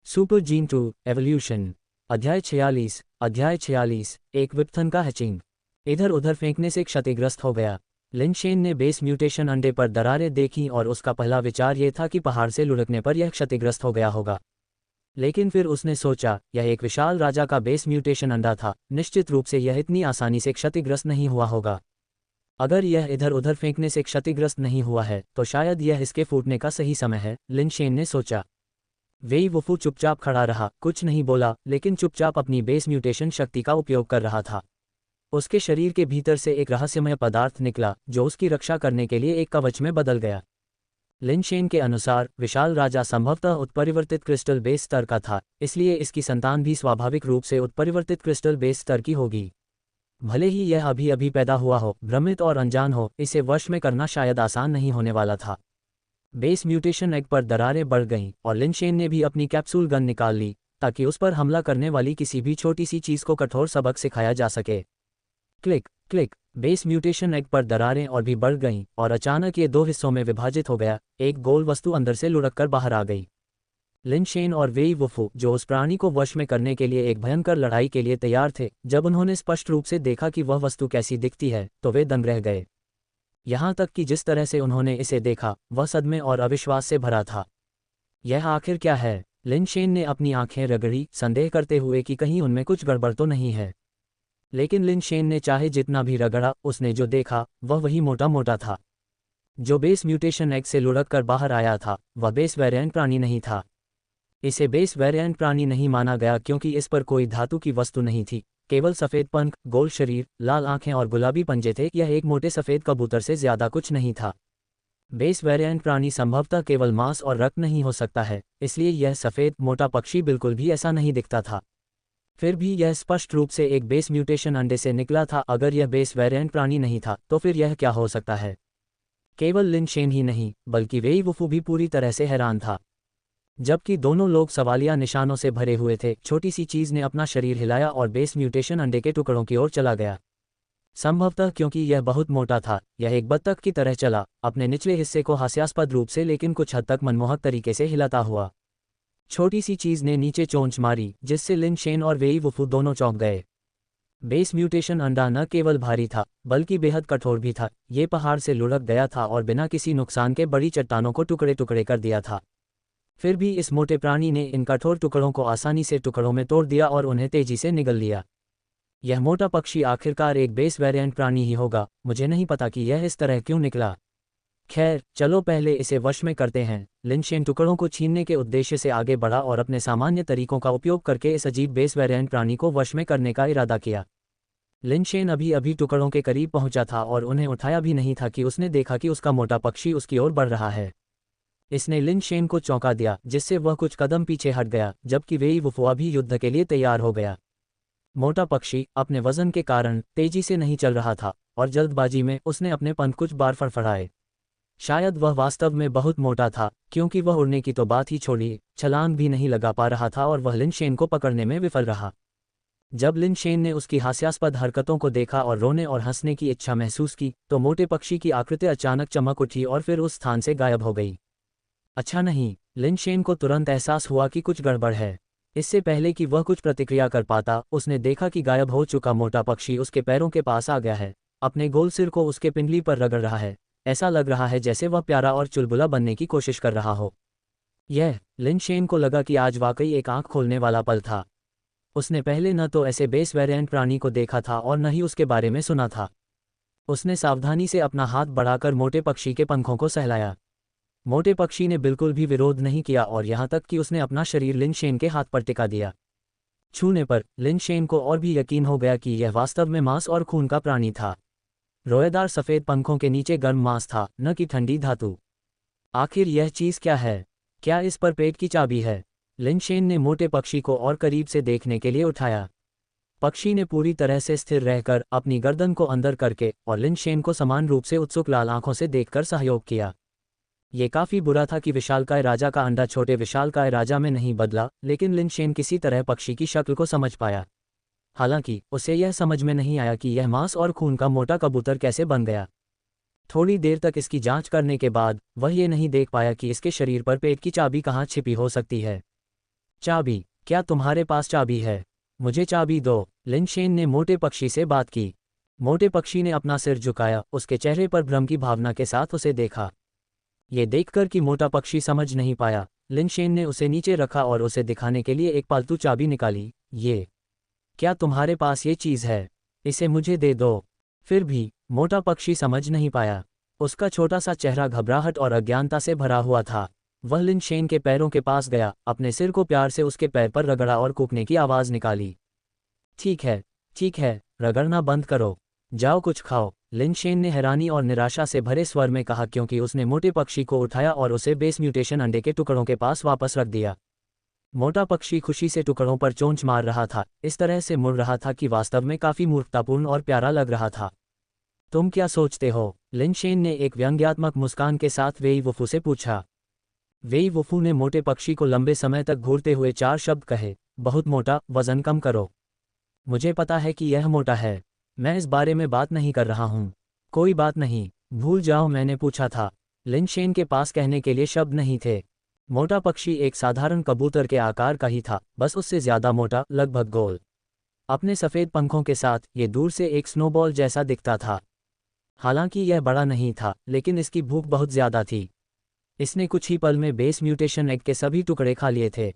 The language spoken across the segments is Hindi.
Super gene 2 evolution. अध्याय 46 एक विप्थन का हैचिंग। इधर उधर फेंकने से क्षतिग्रस्त हो गया। लिनशेन ने बेस म्यूटेशन अंडे पर दरारें देखीं और उसका पहला विचार यह था कि पहाड़ से लुढ़कने पर यह क्षतिग्रस्त हो गया होगा। लेकिन फिर उसने सोचा, यह एक विशाल राजा का बेस म्यूटेशन अंडा था, निश्चित रूप से यह इतनी आसानी से क्षतिग्रस्त नहीं हुआ होगा। अगर यह इधर उधर फेंकने से क्षतिग्रस्त नहीं हुआ है तो शायद यह इसके फूटने का सही समय है, लिनशेन ने सोचा। वेई वुफू चुपचाप खड़ा रहा, कुछ नहीं बोला, लेकिन चुपचाप अपनी बेस म्यूटेशन शक्ति का उपयोग कर रहा था। उसके शरीर के भीतर से एक रहस्यमय पदार्थ निकला जो उसकी रक्षा करने के लिए एक कवच में बदल गया। लिनशेन के अनुसार विशाल राजा संभवतः उत्परिवर्तित क्रिस्टल बेस स्तर का था, इसलिए इसकी संतान भी स्वाभाविक रूप से उत्परिवर्तित क्रिस्टल बेस स्तर की होगी। भले ही यह अभी अभी पैदा हुआ हो, भ्रमित और अनजान हो, इसे वश में करना शायद आसान नहीं होने वाला था। बेस म्यूटेशन एग पर दरारें बढ़ गईं और लिनशेन ने भी अपनी कैप्सूल गन निकाल ली ताकि उस पर हमला करने वाली किसी भी छोटी सी चीज को कठोर सबक सिखाया जा सके। Click click, base mutation egg पर दरारें और भी बढ़ गईं और अचानक ये दो हिस्सों में विभाजित हो गया। एक गोल वस्तु अंदर से लुढ़ककर बाहर आ गई। लिनशेन और वेई वुफू, जो उस प्राणी को वश में करने के लिए एक भयंकर लड़ाई के लिए तैयार थे, जब उन्होंने स्पष्ट रूप से देखा कि वह वस्तु कैसी दिखती है तो वे दंग रह गए। यहाँ तक कि जिस तरह से उन्होंने इसे देखा वह सदमे और अविश्वास से भरा था। यह आखिर क्या है? लिनशेन ने अपनी आंखें रगड़ी, संदेह करते हुए कि कहीं उनमें कुछ गड़बड़ तो नहीं है। लेकिन लिनशेन ने चाहे जितना भी रगड़ा, उसने जो देखा वह वही मोटा मोटा था। जो बेस म्यूटेशन एग से लुढ़क कर बाहर आया था वह बेस वेरिएंट प्राणी नहीं था। इसे बेस वेरिएंट प्राणी नहीं माना गया क्योंकि इस पर कोई धातु की वस्तु नहीं थी, केवल सफ़ेद पंख, गोल शरीर, लाल आंखें और गुलाबी पंजे थे। यह एक मोटे सफ़ेद कबूतर से ज़्यादा कुछ नहीं था। बेस वेरिएंट प्राणी संभवतः केवल मांस और रक्त नहीं हो सकता है, इसलिए यह सफ़ेद मोटा पक्षी बिल्कुल भी ऐसा नहीं दिखता था। फिर भी यह स्पष्ट रूप से एक बेस म्यूटेशन अंडे से निकला था। अगर यह बेस वेरिएंट प्राणी नहीं था तो फिर यह क्या हो सकता है? केवल लिनशेन ही नहीं बल्कि वेई वुफू भी पूरी तरह से हैरान था। जबकि दोनों लोग सवालिया निशानों से भरे हुए थे, छोटी सी चीज ने अपना शरीर हिलाया और बेस म्यूटेशन अंडे के टुकड़ों की ओर चला गया। संभवतः क्योंकि यह बहुत मोटा था, यह एक बत्तख की तरह चला, अपने निचले हिस्से को हास्यास्पद रूप से लेकिन कुछ हद तक मनमोहक तरीके से हिलाता हुआ। छोटी सी चीज ने नीचे चोंच मारी जिससे लिनशेन और वेई वुफू दोनों चौंक गए। बेस म्यूटेशन अंडा न केवल भारी था बल्कि बेहद कठोर भी था। ये पहाड़ से लुढ़क गया था और बिना किसी नुकसान के बड़ी चट्टानों को टुकड़े टुकड़े कर दिया था। फिर भी इस मोटे प्राणी ने इन कठोर टुकड़ों को आसानी से टुकड़ों में तोड़ दिया और उन्हें तेजी से निगल लिया। यह मोटा पक्षी आखिरकार एक बेस वेरिएंट प्राणी ही होगा। मुझे नहीं पता कि यह इस तरह क्यों निकला। खैर, चलो पहले इसे वश में करते हैं। लिनशेन टुकड़ों को छीनने के उद्देश्य से आगे बढ़ा और अपने सामान्य तरीकों का उपयोग करके इस अजीब बेस वेरिएंट प्राणी को वश में करने का इरादा किया। लिनशेन अभी अभी टुकड़ों के करीब पहुंचा था और उन्हें उठाया भी नहीं था कि उसने देखा कि उसका मोटा पक्षी उसकी ओर बढ़ रहा है। इसने लिनशेन को चौंका दिया जिससे वह कुछ कदम पीछे हट गया, जबकि वेई वुफू भी युद्ध के लिए तैयार हो गया। मोटा पक्षी अपने वजन के कारण तेजी से नहीं चल रहा था और जल्दबाजी में उसने अपने पंख कुछ बार फड़फड़ाए। शायद वह वास्तव में बहुत मोटा था क्योंकि वह उड़ने की तो बात ही छोड़िए, छलांग भी नहीं लगा पा रहा था और वह लिनशेन को पकड़ने में विफल रहा। जब लिनशेन ने उसकी हास्यास्पद हरकतों को देखा और रोने और हंसने की इच्छा महसूस की तो मोटे पक्षी की आकृति अचानक चमक उठी और फिर उस स्थान से गायब हो गई। अच्छा नहीं, लिनशेन को तुरंत एहसास हुआ कि कुछ गड़बड़ है। इससे पहले कि वह कुछ प्रतिक्रिया कर पाता, उसने देखा कि गायब हो चुका मोटा पक्षी उसके पैरों के पास आ गया है, अपने गोल सिर को उसके पिंडली पर रगड़ रहा है। ऐसा लग रहा है जैसे वह प्यारा और चुलबुला बनने की कोशिश कर रहा हो। यह लिनशेन को लगा कि आज वाकई एक आंख खोलने वाला पल था। उसने पहले न तो ऐसे बेस वेरिएंट प्राणी को देखा था और न ही उसके बारे में सुना था। उसने सावधानी से अपना हाथ बढ़ाकर मोटे पक्षी के पंखों को सहलाया। मोटे पक्षी ने बिल्कुल भी विरोध नहीं किया और यहाँ तक कि उसने अपना शरीर लिनशेन के हाथ पर टिका दिया। छूने पर लिनशेन को और भी यकीन हो गया कि यह वास्तव में मांस और खून का प्राणी था। रोएदार सफ़ेद पंखों के नीचे गर्म मांस था, न कि ठंडी धातु। आखिर यह चीज़ क्या है? क्या इस पर पेट की चाबी है? लिनशेन ने मोटे पक्षी को और करीब से देखने के लिए उठाया। पक्षी ने पूरी तरह से स्थिर रहकर अपनी गर्दन को अंदर करके और लिनशेन को समान रूप से उत्सुक लाल आंखों से देखकर सहयोग किया। ये काफ़ी बुरा था कि विशालकाय राजा का अंडा छोटे विशालकाय राजा में नहीं बदला, लेकिन लिनशेन किसी तरह पक्षी की शक्ल को समझ पाया। हालांकि उसे यह समझ में नहीं आया कि यह मांस और खून का मोटा कबूतर कैसे बन गया। थोड़ी देर तक इसकी जांच करने के बाद वह ये नहीं देख पाया कि इसके शरीर पर पेट की चाबी कहाँ छिपी हो सकती है। चाबी, क्या तुम्हारे पास चाबी है? मुझे चाबी दो। लिन शेन ने मोटे पक्षी से बात की। मोटे पक्षी ने अपना सिर झुकाया, उसके चेहरे पर भ्रम की भावना के साथ उसे देखा। ये देखकर कि मोटा पक्षी समझ नहीं पाया, लिन शेन ने उसे नीचे रखा और उसे दिखाने के लिए एक पालतू चाबी निकाली। ये, क्या तुम्हारे पास ये चीज़ है? इसे मुझे दे दो। फिर भी मोटा पक्षी समझ नहीं पाया। उसका छोटा सा चेहरा घबराहट और अज्ञानता से भरा हुआ था। वह लिन शेन के पैरों के पास गया, अपने सिर को प्यार से उसके पैर पर रगड़ा और कूकने की आवाज़ निकाली। ठीक है, रगड़ना बंद करो। जाओ कुछ खाओ, लिन शेन ने हैरानी और निराशा से भरे स्वर में कहा, क्योंकि उसने मोटे पक्षी को उठाया और उसे बेस म्यूटेशन अंडे के टुकड़ों के पास वापस रख दिया। मोटा पक्षी खुशी से टुकड़ों पर चोंच मार रहा था, इस तरह से मुड़ रहा था कि वास्तव में काफी मूर्खतापूर्ण और प्यारा लग रहा था। तुम क्या सोचते हो? लिन शेन ने एक व्यंग्यात्मक मुस्कान के साथ वेई वुफू से पूछा। वेई वुफू ने मोटे पक्षी को लंबे समय तक घूरते हुए 4 शब्द कहे। बहुत मोटा, वजन कम करो। मुझे पता है कि यह मोटा है। मैं इस बारे में बात नहीं कर रहा हूँ। कोई बात नहीं, भूल जाओ मैंने पूछा था। लिन शेन के पास कहने के लिए शब्द नहीं थे। मोटा पक्षी एक साधारण कबूतर के आकार का ही था, बस उससे ज्यादा मोटा, लगभग गोल। अपने सफ़ेद पंखों के साथ ये दूर से एक स्नोबॉल जैसा दिखता था। हालांकि यह बड़ा नहीं था, लेकिन इसकी भूख बहुत ज्यादा थी। इसने कुछ ही पल में बेस म्यूटेशन एग के सभी टुकड़े खा लिए थे।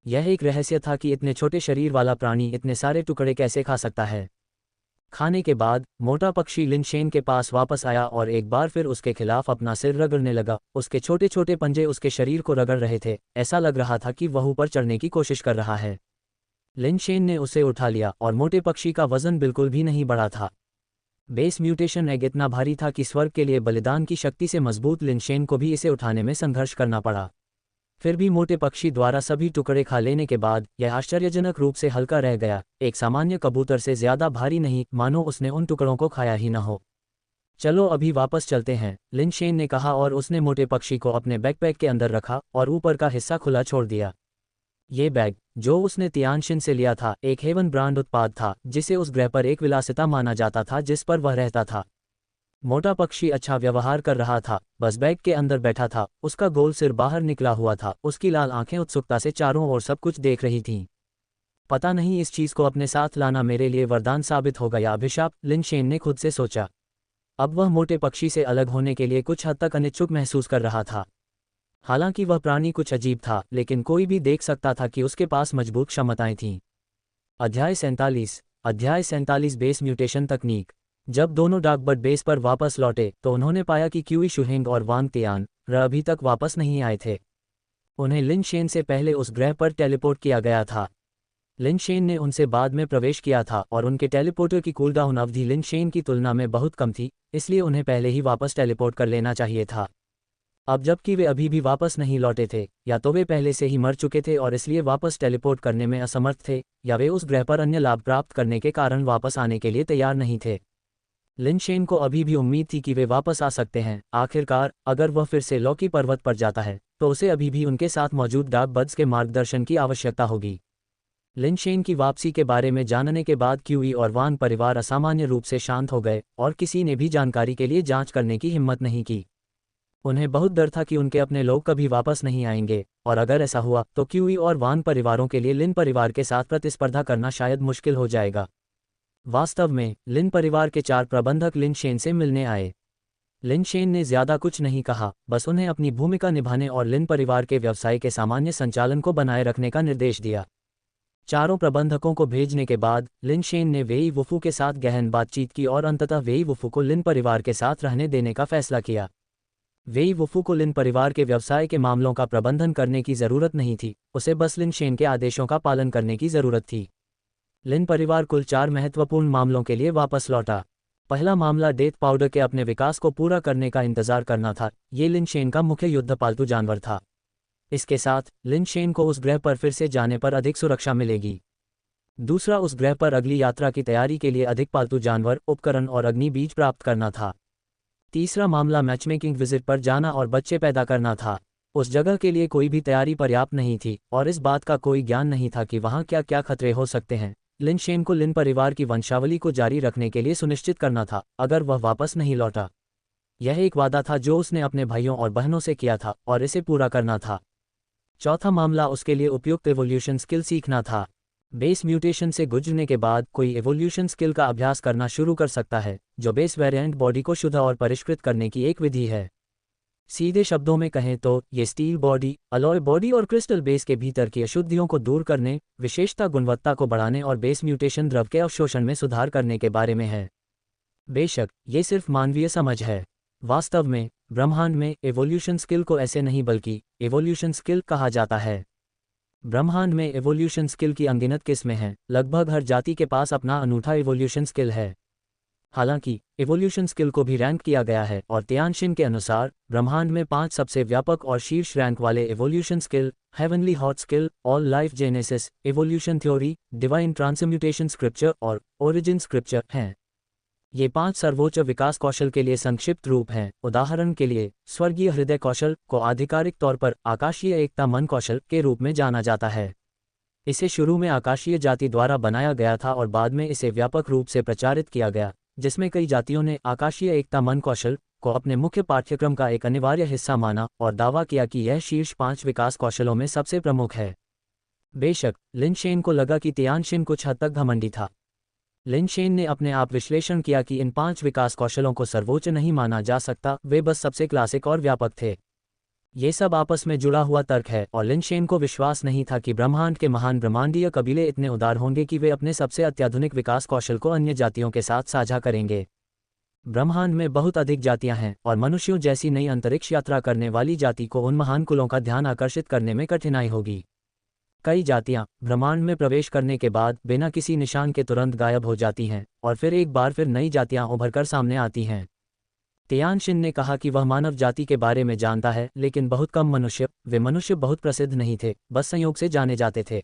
यह एक रहस्य था कि इतने छोटे शरीर वाला प्राणी इतने सारे टुकड़े कैसे खा सकता है। खाने के बाद मोटा पक्षी लिन शेन के पास वापस आया और एक बार फिर उसके खिलाफ अपना सिर रगड़ने लगा। उसके छोटे छोटे पंजे उसके शरीर को रगड़ रहे थे, ऐसा लग रहा था कि वह ऊपर चढ़ने की कोशिश कर रहा है। लिन शेन ने उसे उठा लिया और मोटे पक्षी का वजन बिल्कुल भी नहीं बढ़ा था। बेस म्यूटेशन एग इतना भारी था कि स्वर्ग के लिए बलिदान की शक्ति से मजबूत लिन शेन को भी इसे उठाने में संघर्ष करना पड़ा। फिर भी मोटे पक्षी द्वारा सभी टुकड़े खा लेने के बाद यह आश्चर्यजनक रूप से हल्का रह गया, एक सामान्य कबूतर से ज्यादा भारी नहीं, मानो उसने उन टुकड़ों को खाया ही न हो। चलो अभी वापस चलते हैं, लिन शेन ने कहा और उसने मोटे पक्षी को अपने बैकपैक के अंदर रखा और ऊपर का हिस्सा खुला छोड़ दिया। ये बैग, जो उसने तियानशिन से लिया था, एक हेवन ब्रांड उत्पाद था, जिसे उस ग्रह पर एक विलासिता माना जाता था जिस पर वह रहता था। मोटा पक्षी अच्छा व्यवहार कर रहा था, बस बैग के अंदर बैठा था, उसका गोल सिर बाहर निकला हुआ था, उसकी लाल आंखें उत्सुकता से चारों ओर सब कुछ देख रही थीं। पता नहीं इस चीज को अपने साथ लाना मेरे लिए वरदान साबित होगा या अभिशाप, लिन शेन ने खुद से सोचा। अब वह मोटे पक्षी से अलग होने के लिए कुछ हद तक अनिच्छुक महसूस कर रहा था। हालांकि वह प्राणी कुछ अजीब था, लेकिन कोई भी देख सकता था कि उसके पास मजबूत क्षमताएं थीं। अध्याय 47 बेस म्यूटेशन तकनीक। जब दोनों डाकबर्ड बेस पर वापस लौटे तो उन्होंने पाया कि क्यूई शुहेंग और वांग तियान अभी तक वापस नहीं आए थे। उन्हें लिन शेन से पहले उस ग्रह पर टेलीपोर्ट किया गया था। लिन शेन ने उनसे बाद में प्रवेश किया था और उनके टेलीपोर्टर की कूलडाउन अवधि लिन शेन की तुलना में बहुत कम थी, इसलिए उन्हें पहले ही वापस टेलीपोर्ट कर लेना चाहिए था। अब जबकि वे अभी भी वापस नहीं लौटे थे, या तो वे पहले से ही मर चुके थे और इसलिए वापस टेलीपोर्ट करने में असमर्थ थे, या वे उस ग्रह पर अन्य लाभ प्राप्त करने के कारण वापस आने के लिए तैयार नहीं थे। लिन शेन को अभी भी उम्मीद थी कि वे वापस आ सकते हैं। आखिरकार अगर वह फिर से लॉकी पर्वत पर जाता है तो उसे अभी भी उनके साथ मौजूद डाकबर्ड्स के मार्गदर्शन की आवश्यकता होगी। लिन शेन की वापसी के बारे में जानने के बाद क्यूई और वान परिवार असामान्य रूप से शांत हो गए और किसी ने भी जानकारी के लिए जांच करने की हिम्मत नहीं की। उन्हें बहुत डर था कि उनके अपने लोग कभी वापस नहीं आएंगे, और अगर ऐसा हुआ तो क्यूई और वान परिवारों के लिए लिन परिवार के साथ प्रतिस्पर्धा करना शायद मुश्किल हो जाएगा। वास्तव में लिन परिवार के 4 प्रबंधक लिन शेन से मिलने आए। लिन शेन ने ज्यादा कुछ नहीं कहा, बस उन्हें अपनी भूमिका निभाने और लिन परिवार के व्यवसाय के सामान्य संचालन को बनाए रखने का निर्देश दिया। चारों प्रबंधकों को भेजने के बाद लिन शेन ने वेई वुफू के साथ गहन बातचीत की और अंततः वेई वुफू को लिन परिवार के साथ रहने देने का फैसला किया। वेई वुफू को लिन परिवार के व्यवसाय के मामलों का प्रबंधन करने की जरूरत नहीं थी, उसे बस लिन शेन के आदेशों का पालन करने की जरूरत थी। लिन परिवार कुल 4 महत्वपूर्ण मामलों के लिए वापस लौटा। पहला मामला डेथ पाउडर के अपने विकास को पूरा करने का इंतजार करना था। ये लिन शेन का मुख्य युद्ध पालतू जानवर था। इसके साथ लिन शेन को उस ग्रह पर फिर से जाने पर अधिक सुरक्षा मिलेगी। दूसरा, उस ग्रह पर अगली यात्रा की तैयारी के लिए अधिक पालतू जानवर, उपकरण और अग्नि बीज प्राप्त करना था। तीसरा मामला मैचमेकिंग विजिट पर जाना और बच्चे पैदा करना था। उस जगह के लिए कोई भी तैयारी पर्याप्त नहीं थी और इस बात का कोई ज्ञान नहीं था कि वहाँ क्या क्या खतरे हो सकते हैं। लिन शेन को लिन परिवार की वंशावली को जारी रखने के लिए सुनिश्चित करना था अगर वह वापस नहीं लौटा। यह एक वादा था जो उसने अपने भाइयों और बहनों से किया था और इसे पूरा करना था। चौथा मामला उसके लिए उपयुक्त एवोल्यूशन स्किल सीखना था। बेस म्यूटेशन से गुजरने के बाद कोई एवोल्यूशन स्किल का अभ्यास करना शुरू कर सकता है, जो बेस वेरिएंट बॉडी को शुद्ध और परिष्कृत करने की एक विधि है। सीधे शब्दों में कहें तो ये स्टील बॉडी, अलॉय बॉडी और क्रिस्टल बेस के भीतर की अशुद्धियों को दूर करने, विशेषता गुणवत्ता को बढ़ाने और बेस म्यूटेशन द्रव के अवशोषण में सुधार करने के बारे में है। बेशक ये सिर्फ मानवीय समझ है। वास्तव में ब्रह्मांड में एवोल्यूशन स्किल को ऐसे नहीं बल्कि एवोल्यूशन स्किल कहा जाता है। ब्रह्मांड में एवोल्यूशन स्किल की अनगिनत किस्में हैं, लगभग हर जाति के पास अपना अनूठा एवोल्यूशन स्किल है। हालांकि एवोल्यूशन स्किल को भी रैंक किया गया है और तियानशिन के अनुसार ब्रह्मांड में 5 सबसे व्यापक और शीर्ष रैंक वाले evolution skill heavenly hot skill, all life genesis, evolution theory, divine transmutation scripture और ओरिजिन स्क्रिप्चर हैं। ये 5 सर्वोच्च विकास कौशल के लिए संक्षिप्त रूप हैं। उदाहरण के लिए स्वर्गीय हृदय कौशल को आधिकारिक तौर पर आकाशीय एकता मन कौशल के रूप में जाना जाता है। इसे शुरू में आकाशीय जाति द्वारा बनाया गया था और बाद में इसे व्यापक रूप से प्रचारित किया गया, जिसमें कई जातियों ने आकाशीय एकता मन कौशल को अपने मुख्य पाठ्यक्रम का एक अनिवार्य हिस्सा माना और दावा किया कि यह शीर्ष 5 विकास कौशलों में सबसे प्रमुख है। बेशक लिनशेन को लगा कि तियानशिन कुछ हद तक घमंडी था। लिनशेन ने अपने आप विश्लेषण किया कि इन 5 विकास कौशलों को सर्वोच्च नहीं माना जा सकता, वे बस सबसे क्लासिक और व्यापक थे। ये सब आपस में जुड़ा हुआ तर्क है और लिनशेन को विश्वास नहीं था कि ब्रह्मांड के महान ब्रह्मांडीय कबीले इतने उदार होंगे कि वे अपने सबसे अत्याधुनिक विकास कौशल को अन्य जातियों के साथ साझा करेंगे। ब्रह्मांड में बहुत अधिक जातियां हैं और मनुष्यों जैसी नई अंतरिक्ष यात्रा करने वाली जाति को उन महान कुलों का ध्यान आकर्षित करने में कठिनाई होगी। कई जातियां ब्रह्मांड में प्रवेश करने के बाद बिना किसी निशान के तुरंत गायब हो जाती हैं और फिर एक बार फिर नई जातियां उभरकर सामने आती हैं। तियानशिन ने कहा कि वह मानव जाति के बारे में जानता है, लेकिन बहुत कम मनुष्य, वे मनुष्य बहुत प्रसिद्ध नहीं थे, बस संयोग से जाने जाते थे।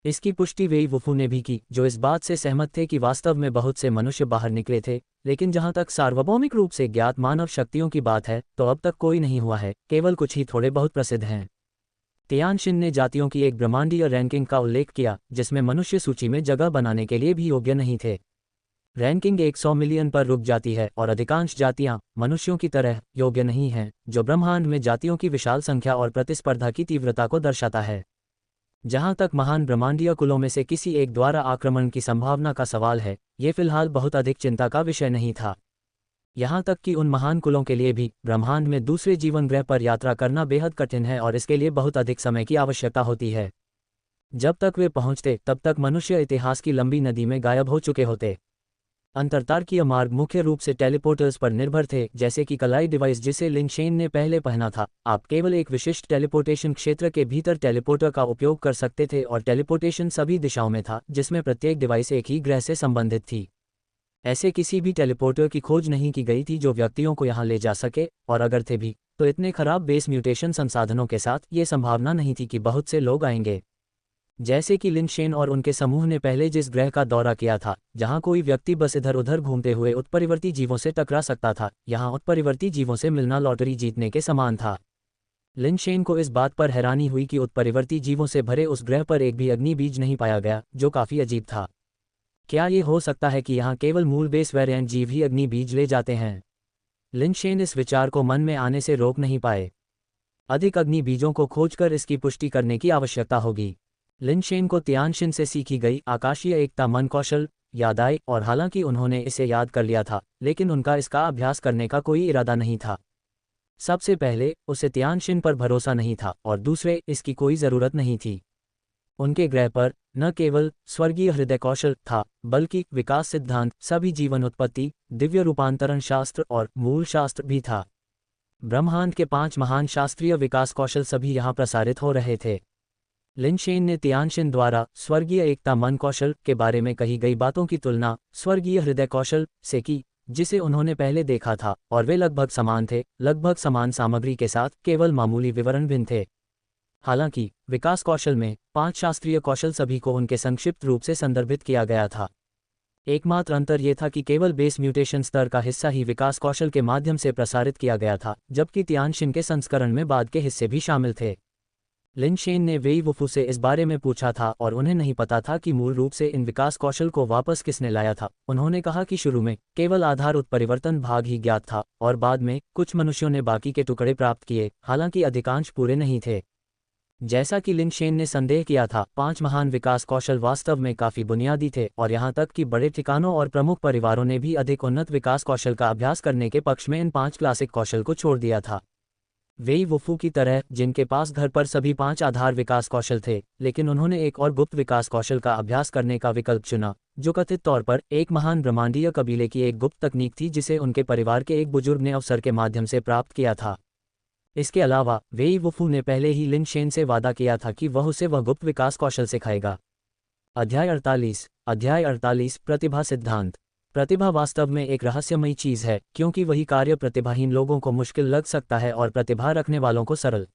इसकी पुष्टि वेई वुफू ने भी की, जो इस बात से सहमत थे कि वास्तव में बहुत से मनुष्य बाहर निकले थे, लेकिन जहां तक सार्वभौमिक रूप से ज्ञात मानव शक्तियों की बात है तो अब तक कोई नहीं हुआ है, केवल कुछ ही थोड़े बहुत प्रसिद्ध हैं। तियानशिन ने जातियों की एक ब्रह्मांडीय रैंकिंग का उल्लेख किया जिसमें मनुष्य सूची में जगह बनाने के लिए भी योग्य नहीं थे। रैंकिंग 100 मिलियन पर रुक जाती है और अधिकांश जातियां मनुष्यों की तरह योग्य नहीं हैं, जो ब्रह्मांड में जातियों की विशाल संख्या और प्रतिस्पर्धा की तीव्रता को दर्शाता है। जहां तक महान ब्रह्मांडीय कुलों में से किसी एक द्वारा आक्रमण की संभावना का सवाल है, ये फिलहाल बहुत अधिक चिंता का विषय नहीं था। यहाँ तक कि उन महान कुलों के लिए भी ब्रह्मांड में दूसरे जीवन ग्रह पर यात्रा करना बेहद कठिन है और इसके लिए बहुत अधिक समय की आवश्यकता होती है। जब तक वे पहुंचते तब तक मनुष्य इतिहास की लंबी नदी में गायब हो चुके होते। अंतरतारकीय मार्ग मुख्य रूप से टेलीपोर्टर्स पर निर्भर थे, जैसे कि कलाई डिवाइस जिसे लिनशेन ने पहले पहना था। आप केवल एक विशिष्ट टेलीपोर्टेशन क्षेत्र के भीतर टेलीपोर्टर का उपयोग कर सकते थे और टेलीपोर्टेशन सभी दिशाओं में था, जिसमें प्रत्येक डिवाइस एक ही ग्रह से संबंधित थी। ऐसे किसी भी टेलीपोर्टर की खोज नहीं की गई थी जो व्यक्तियों को यहां ले जा सके, और अगर थे भी तो इतने खराब बेस म्यूटेशन संसाधनों के साथ ये संभावना नहीं थी कि बहुत से लोग आएंगे। जैसे कि लिनशेन और उनके समूह ने पहले जिस ग्रह का दौरा किया था, जहां कोई व्यक्ति बस इधर उधर घूमते हुए उत्परिवर्ती जीवों से टकरा सकता था, यहां उत्परिवर्ती जीवों से मिलना लॉटरी जीतने के समान था। लिनशेन को इस बात पर हैरानी हुई कि उत्परिवर्ती जीवों से भरे उस ग्रह पर एक भी अग्नि बीज नहीं पाया गया, जो काफी अजीब था। क्या ये हो सकता है कि यहाँ केवल मूल बेस वेरिएंट जीव ही अग्नि बीज ले जाते हैं? लिनशेन इस विचार को मन में आने से रोक नहीं पाए। अधिक अग्नि बीजों को खोजकर इसकी पुष्टि करने की आवश्यकता होगी। लिनशेन को तियानशिन से सीखी गई आकाशीय एकता मन कौशल याद आई, और हालांकि उन्होंने इसे याद कर लिया था, लेकिन उनका इसका अभ्यास करने का कोई इरादा नहीं था। सबसे पहले उसे तियानशिन पर भरोसा नहीं था और दूसरे इसकी कोई ज़रूरत नहीं थी। उनके ग्रह पर न केवल स्वर्गीय हृदय कौशल था, बल्कि विकास सिद्धांत, सभी जीवन उत्पत्ति, दिव्य रूपांतरण शास्त्र और मूल शास्त्र भी था। ब्रह्मांड के 5 महान शास्त्रीय विकास कौशल सभी यहाँ प्रसारित हो रहे थे। लिनशेन ने तियानशिन द्वारा स्वर्गीय एकता मन कौशल के बारे में कही गई बातों की तुलना स्वर्गीय हृदय कौशल से की, जिसे उन्होंने पहले देखा था, और वे लगभग समान थे, लगभग समान सामग्री के साथ, केवल मामूली विवरण भिन्न थे। हालांकि विकास कौशल में 5 शास्त्रीय कौशल सभी को उनके संक्षिप्त रूप से संदर्भित किया गया था। एकमात्र अंतर यह था कि केवल बेस म्यूटेशन स्तर का हिस्सा ही विकास कौशल के माध्यम से प्रसारित किया गया था, जबकि तियानशिन के संस्करण में बाद के हिस्से भी शामिल थे। लिनशेन ने वेई वुफू से इस बारे में पूछा था और उन्हें नहीं पता था कि मूल रूप से इन विकास कौशल को वापस किसने लाया था। उन्होंने कहा कि शुरू में केवल आधार उत्परिवर्तन भाग ही ज्ञात था और बाद में कुछ मनुष्यों ने बाकी के टुकड़े प्राप्त किए, हालांकि अधिकांश पूरे नहीं थे। जैसा कि लिन शेन ने संदेह किया था, 5 महान विकास कौशल वास्तव में काफ़ी बुनियादी थे और यहाँ तक कि बड़े ठिकानों और प्रमुख परिवारों ने भी अधिक उन्नत विकास कौशल का अभ्यास करने के पक्ष में इन 5 क्लासिक कौशल को छोड़ दिया था। वेई वुफू की तरह, जिनके पास घर पर सभी 5 आधार विकास कौशल थे, लेकिन उन्होंने एक और गुप्त विकास कौशल का अभ्यास करने का विकल्प चुना, जो कथित तौर पर एक महान ब्रह्मांडीय कबीले की एक गुप्त तकनीक थी जिसे उनके परिवार के एक बुजुर्ग ने अवसर के माध्यम से प्राप्त किया था। इसके अलावा वेई वुफू ने पहले ही लिन शेन से वादा किया था कि वह उसे वह गुप्त विकास कौशल सिखाएगा। अध्याय 48 प्रतिभा सिद्धांत। प्रतिभा वास्तव में एक रहस्यमयी चीज़ है, क्योंकि वही कार्य प्रतिभाहीन लोगों को मुश्किल लग सकता है और प्रतिभा रखने वालों को सरल।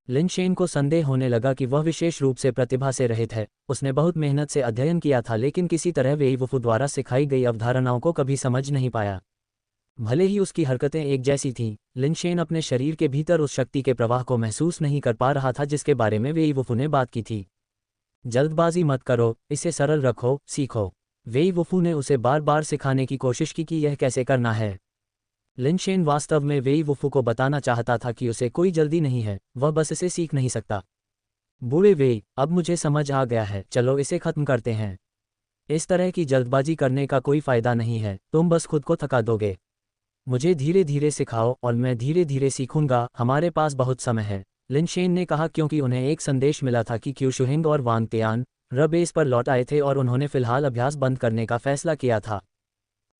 लिन शेन को संदेह होने लगा कि वह विशेष रूप से प्रतिभा से रहित है। उसने बहुत मेहनत से अध्ययन किया था, लेकिन किसी तरह वेई वुफू द्वारा सिखाई गई अवधारणाओं को कभी समझ नहीं पाया। भले ही उसकी हरकतें एक जैसी थीं, लिन शेन अपने शरीर के भीतर उस शक्ति के प्रवाह को महसूस नहीं कर पा रहा था जिसके बारे में वेई वुफू ने बात की थी। जल्दबाजी मत करो, इसे सरल रखो, सीखो। वेई वुफू ने उसे बार बार सिखाने की कोशिश की कि यह कैसे करना है। लिन शेन वास्तव में वेई वुफू को बताना चाहता था कि उसे कोई जल्दी नहीं है, वह बस इसे सीख नहीं सकता। बूढ़े वेई, अब मुझे समझ आ गया है, चलो इसे खत्म करते हैं। इस तरह की जल्दबाजी करने का कोई फायदा नहीं है, तुम बस खुद को थका दोगे। मुझे धीरे धीरे सिखाओ और मैं धीरे धीरे सीखूंगा, हमारे पास बहुत समय है, लिन शेन ने कहा, क्योंकि उन्हें एक संदेश मिला था कि क्यू शुहिंग और वांग तियान बेस पर लौट आए थे और उन्होंने फिलहाल अभ्यास बंद करने का फैसला किया था।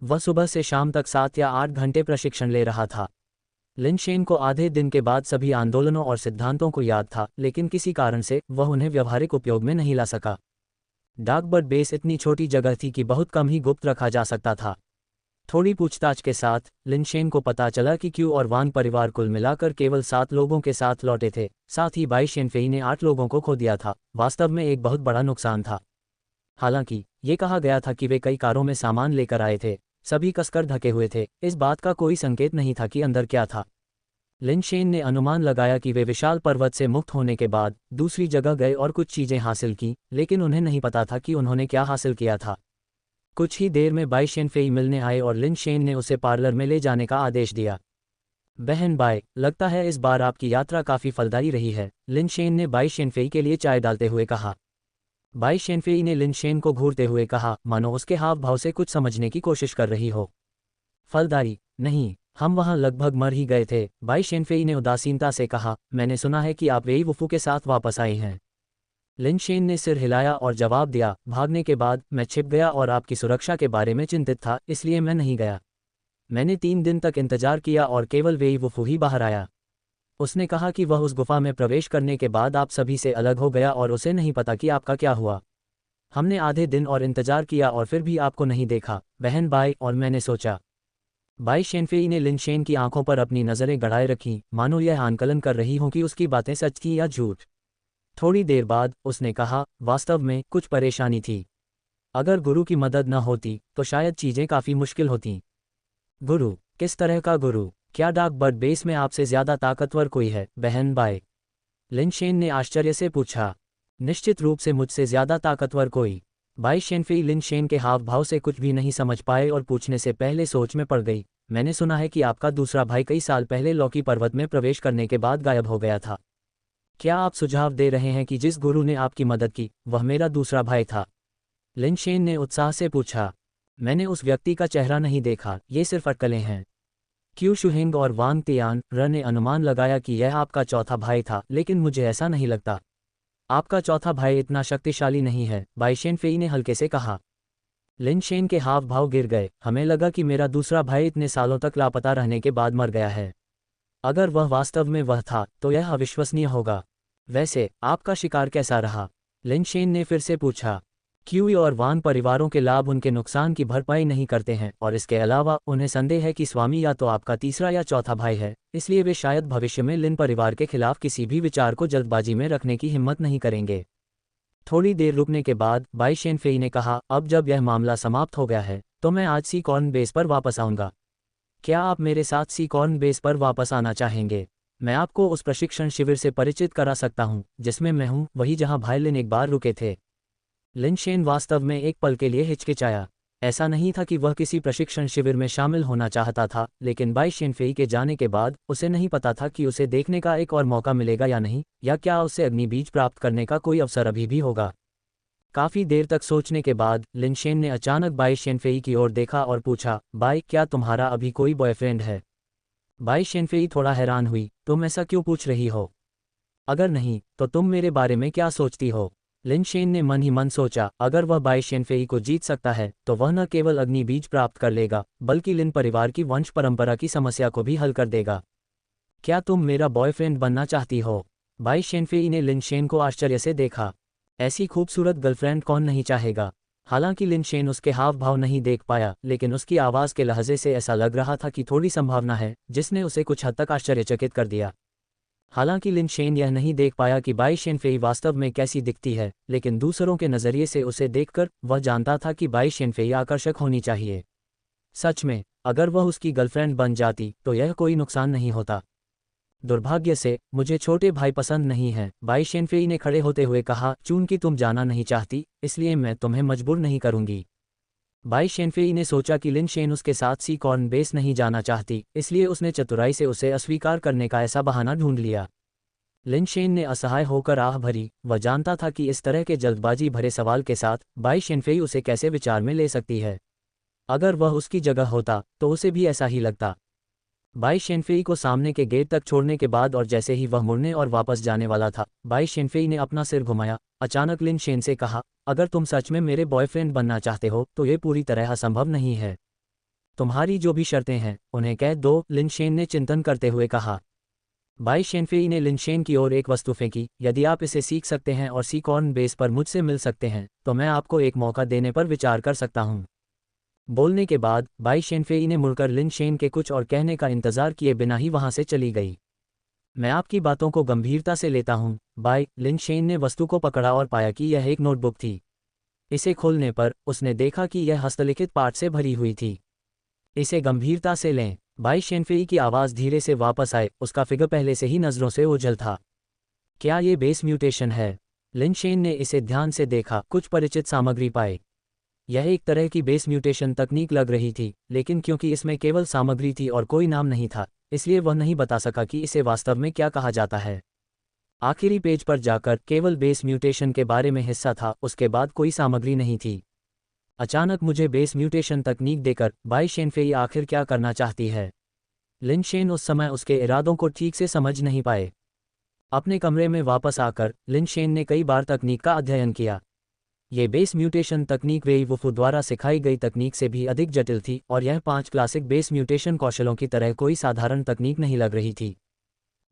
वह सुबह से शाम तक 7 या 8 घंटे प्रशिक्षण ले रहा था। लिन शेन को आधे दिन के बाद सभी आंदोलनों और सिद्धांतों को याद था, लेकिन किसी कारण से वह उन्हें व्यावहारिक उपयोग में नहीं ला सका। डार्कबर्ड बेस इतनी छोटी जगह थी कि बहुत कम ही गुप्त रखा जा सकता था। थोड़ी पूछताछ के साथ लिन शेन को पता चला कि क्यू और वांग परिवार कुल मिलाकर केवल 7 लोगों के साथ लौटे थे। साथ ही बाई शेनफेई ने 8 लोगों को खो दिया था। वास्तव में एक बहुत बड़ा नुकसान था। हालांकि ये कहा गया था कि वे कई कारों में सामान लेकर आए थे, सभी कसकर ढके हुए थे, इस बात का कोई संकेत नहीं था कि अंदर क्या था। लिन शेन ने अनुमान लगाया कि वे विशाल पर्वत से मुक्त होने के बाद दूसरी जगह गए और कुछ चीजें हासिल की, लेकिन उन्हें नहीं पता था कि उन्होंने क्या हासिल किया था। कुछ ही देर में बाई शेनफेई मिलने आए और लिन शेन ने उसे पार्लर में ले जाने का आदेश दिया। बहन बाई, लगता है इस बार आपकी यात्रा काफ़ी फलदायी रही है, लिन शेन ने बाई शेनफेई के लिए चाय डालते हुए कहा। बाई शेनफेई ने लिन शेन को घूरते हुए कहा, मानो उसके हाव भाव से कुछ समझने की कोशिश कर रही हो। फलदायी? नहीं, हम वहाँ लगभग मर ही गए थे, बाई शेनफेई ने उदासीनता से कहा। मैंने सुना है कि आप वेई वुफू के साथ वापस आए हैं। लिन शेन ने सिर हिलाया और जवाब दिया, भागने के बाद मैं छिप गया और आपकी सुरक्षा के बारे में चिंतित था, इसलिए मैं नहीं गया। मैंने 3 दिन तक इंतजार किया और केवल वेई वुफू ही बाहर आया। उसने कहा कि वह उस गुफा में प्रवेश करने के बाद आप सभी से अलग हो गया और उसे नहीं पता कि आपका क्या हुआ। हमने आधे दिन और इंतजार किया और फिर भी आपको नहीं देखा, बहन बाई, और मैंने सोचा। बाई शेनफेई ने लिन शेन की आंखों पर अपनी नज़रें गड़ाए रखीं, मानो यह आंकलन कर रही हों कि उसकी बातें सच थीं या झूठ। थोड़ी देर बाद उसने कहा, वास्तव में कुछ परेशानी थी। अगर गुरु की मदद न होती तो शायद चीज़ें काफ़ी मुश्किल होतीं। गुरु? किस तरह का गुरु? क्या डार्कबर्ड बेस में आपसे ज़्यादा ताकतवर कोई है, बहन बाई? लिन शेन ने आश्चर्य से पूछा। निश्चित रूप से मुझसे ज़्यादा ताकतवर कोई। बाई शेनफेई लिन शेन के हाव भाव से कुछ भी नहीं समझ पाए और पूछने से पहले सोच में पड़ गई। मैंने सुना है कि आपका दूसरा भाई कई साल पहले लौकी पर्वत में प्रवेश करने के बाद गायब हो गया था। क्या आप सुझाव दे रहे हैं कि जिस गुरु ने आपकी मदद की वह मेरा दूसरा भाई था? लिन शेन ने उत्साह से पूछा। मैंने उस व्यक्ति का चेहरा नहीं देखा, ये सिर्फ अटकलें हैं। क्यू शुहिंग और वांग तियान ने अनुमान लगाया कि यह आपका चौथा भाई था, लेकिन मुझे ऐसा नहीं लगता। आपका चौथा भाई इतना शक्तिशाली नहीं है, बाई शेनफेई ने हल्के से कहा। लिन शेन के हाव भाव गिर गए। हमें लगा कि मेरा दूसरा भाई इतने सालों तक लापता रहने के बाद मर गया है। अगर वह वास्तव में वह था तो यह अविश्वसनीय होगा। वैसे आपका शिकार कैसा रहा? लिन शेन ने फिर से पूछा। क्यूई और वान परिवारों के लाभ उनके नुकसान की भरपाई नहीं करते हैं, और इसके अलावा उन्हें संदेह है कि स्वामी या तो आपका तीसरा या चौथा भाई है, इसलिए वे शायद भविष्य में लिन परिवार के खिलाफ किसी भी विचार को जल्दबाजी में रखने की हिम्मत नहीं करेंगे। थोड़ी देर रुकने के बाद बाई शेनफेई ने कहा, अब जब यह मामला समाप्त हो गया है तो मैं आज सी कॉर्न बेस पर वापस आऊँगा। क्या आप मेरे साथ सी कॉर्न बेस पर वापस आना चाहेंगे? मैं आपको उस प्रशिक्षण शिविर से परिचित करा सकता हूँ जिसमें मैं हूँ, वही जहाँ भाई लिन एक बार रुके थे। लिन शेन वास्तव में एक पल के लिए हिचकिचाया। ऐसा नहीं था कि वह किसी प्रशिक्षण शिविर में शामिल होना चाहता था, लेकिन बाई शेनफेई के जाने के बाद उसे नहीं पता था कि उसे देखने का एक और मौका मिलेगा या नहीं, या क्या उसे अग्निबीज प्राप्त करने का कोई अवसर अभी भी होगा। काफी देर तक सोचने के बाद लिनशेन ने अचानक बाई शेनफेई की ओर देखा और पूछा, बाई, क्या तुम्हारा अभी कोई बॉयफ्रेंड है? बाई शेनफेई थोड़ा हैरान हुई, तुम ऐसा क्यों पूछ रही हो? अगर नहीं, तो तुम मेरे बारे में क्या सोचती हो? लिनशेन ने मन ही मन सोचा, अगर वह बाई शेनफेई को जीत सकता है तो वह न केवल अग्निबीज प्राप्त कर लेगा, बल्कि लिन परिवार की वंश परंपरा की समस्या को भी हल कर देगा। क्या तुम मेरा बॉयफ्रेंड बनना चाहती हो? बाई शेनफेई ने लिनशेन को आश्चर्य से देखा। ऐसी खूबसूरत गर्लफ्रेंड कौन नहीं चाहेगा? हालांकि लिनशेन उसके हाव भाव नहीं देख पाया, लेकिन उसकी आवाज़ के लहजे से ऐसा लग रहा था कि थोड़ी संभावना है, जिसने उसे कुछ हद तक आश्चर्यचकित कर दिया। हालांकि लिनशेन यह नहीं देख पाया कि बाई शेनफेई वास्तव में कैसी दिखती है, लेकिन दूसरों के नज़रिए से उसे देखकर वह जानता था कि बाई शेनफेई आकर्षक होनी चाहिए। सच में, अगर वह उसकी गर्लफ्रेंड बन जाती तो यह कोई नुकसान नहीं होता। दुर्भाग्य से मुझे छोटे भाई पसंद नहीं हैं, बाई शेनफेई ने खड़े होते हुए कहा, चूंकि तुम जाना नहीं चाहती, इसलिए मैं तुम्हें मजबूर नहीं करूंगी। बाई शेनफेई ने सोचा कि लिनशेन उसके साथ सी कॉर्न बेस नहीं जाना चाहती, इसलिए उसने चतुराई से उसे अस्वीकार करने का ऐसा बहाना ढूंढ लिया। लिनशेन ने असहाय होकर आह भरी, वह जानता था कि इस तरह के जल्दबाजी भरे सवाल के साथ बाई शेनफेई उसे कैसे विचार में ले सकती है। अगर वह उसकी जगह होता तो उसे भी ऐसा ही लगता। बाई शेनफेई को सामने के गेट तक छोड़ने के बाद और जैसे ही वह मुड़ने और वापस जाने वाला था, बाई शेनफेई ने अपना सिर घुमाया। अचानक लिनशेन से कहा, अगर तुम सच में मेरे बॉयफ्रेंड बनना चाहते हो तो ये पूरी तरह असंभव नहीं है। तुम्हारी जो भी शर्तें हैं उन्हें कह दो, लिनशेन ने चिंतन करते हुए कहा। बाई शेनफेई ने लिनशेन की ओर एक वस्तु फेंकी, यदि आप इसे सीख सकते हैं और सी कॉर्न बेस पर मुझसे मिल सकते हैं तो मैं आपको एक मौका देने पर विचार कर सकता हूँ। बोलने के बाद बाई शेनफेई ने मुड़कर लिनशेन के कुछ और कहने का इंतजार किए बिना ही वहां से चली गई। मैं आपकी बातों को गंभीरता से लेता हूं, बाई। लिनशेन ने वस्तु को पकड़ा और पाया कि यह एक नोटबुक थी। इसे खोलने पर उसने देखा कि यह हस्तलिखित पाठ से भरी हुई थी। इसे गंभीरता से लें। बाई शेनफेई की आवाज़ धीरे से वापस आए, उसका फिगर पहले से ही नज़रों से ओझल था। क्या ये बेस म्यूटेशन है? लिनशेन ने इसे ध्यान से देखा, कुछ परिचित सामग्री पाए। यह एक तरह की बेस म्यूटेशन तकनीक लग रही थी, लेकिन क्योंकि इसमें केवल सामग्री थी और कोई नाम नहीं था, इसलिए वह नहीं बता सका कि इसे वास्तव में क्या कहा जाता है। आखिरी पेज पर जाकर केवल बेस म्यूटेशन के बारे में हिस्सा था, उसके बाद कोई सामग्री नहीं थी। अचानक मुझे बेस म्यूटेशन तकनीक देकर बाई शेनफेई आखिर क्या करना चाहती है? लिनशेन उस समय उसके इरादों को ठीक से समझ नहीं पाए। अपने कमरे में वापस आकर लिनशेन ने कई बार तकनीक का अध्ययन किया। ये बेस म्यूटेशन तकनीक वेई वुफू द्वारा सिखाई गई तकनीक से भी अधिक जटिल थी और यह 5 क्लासिक बेस म्यूटेशन कौशलों की तरह कोई साधारण तकनीक नहीं लग रही थी।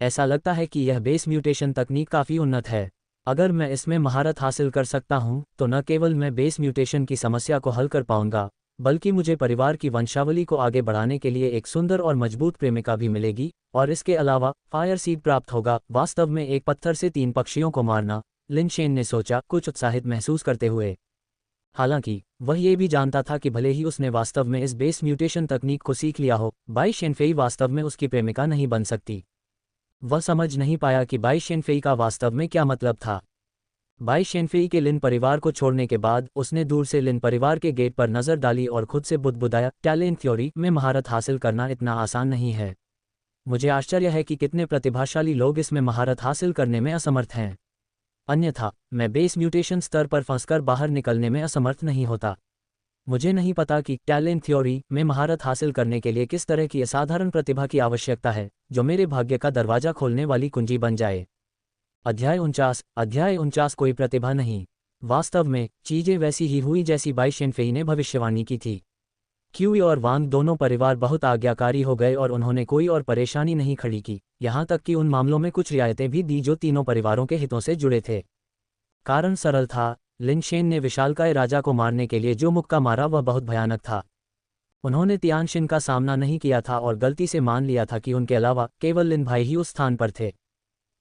ऐसा लगता है कि यह बेस म्यूटेशन तकनीक काफ़ी उन्नत है। अगर मैं इसमें महारत हासिल कर सकता हूं, तो न केवल मैं बेस म्यूटेशन की समस्या को हल कर पाऊंगा, बल्कि मुझे परिवार की वंशावली को आगे बढ़ाने के लिए एक सुंदर और मजबूत प्रेमिका भी मिलेगी, और इसके अलावा फायर सीड प्राप्त होगा। वास्तव में एक पत्थर से 3 पक्षियों को मारना, लिनशेन ने सोचा, कुछ उत्साहित महसूस करते हुए। हालांकि वह ये भी जानता था कि भले ही उसने वास्तव में इस बेस म्यूटेशन तकनीक को सीख लिया हो, बाई शेनफेई वास्तव में उसकी प्रेमिका नहीं बन सकती। वह समझ नहीं पाया कि बाई शेनफेई का वास्तव में क्या मतलब था। बाई शेनफेई के लिन परिवार को छोड़ने के बाद उसने दूर से लिन परिवार के गेट पर नजर डाली और खुद से बुदबुदाया, टैलेंट थ्योरी में महारत हासिल करना इतना आसान नहीं है। मुझे आश्चर्य है कि कितने प्रतिभाशाली लोग इसमें महारत हासिल करने में असमर्थ हैं। अन्यथा मैं बेस म्यूटेशन स्तर पर फंसकर बाहर निकलने में असमर्थ नहीं होता। मुझे नहीं पता कि टैलेंट थ्योरी में महारत हासिल करने के लिए किस तरह की असाधारण प्रतिभा की आवश्यकता है, जो मेरे भाग्य का दरवाजा खोलने वाली कुंजी बन जाए। अध्याय 49 कोई प्रतिभा नहीं। वास्तव में चीजें वैसी ही हुई जैसी बाई शेनफेई ने भविष्यवाणी की थी। क्यूई और वांग दोनों परिवार बहुत आज्ञाकारी हो गए और उन्होंने कोई और परेशानी नहीं खड़ी की, यहाँ तक कि उन मामलों में कुछ रियायतें भी दी जो तीनों परिवारों के हितों से जुड़े थे। कारण सरल था, लिनशेन ने विशालकाय राजा को मारने के लिए जो मुक्का मारा वह बहुत भयानक था। उन्होंने तियानशिन का सामना नहीं किया था और गलती से मान लिया था कि उनके अलावा केवल लिन भाई ही उस स्थान पर थे।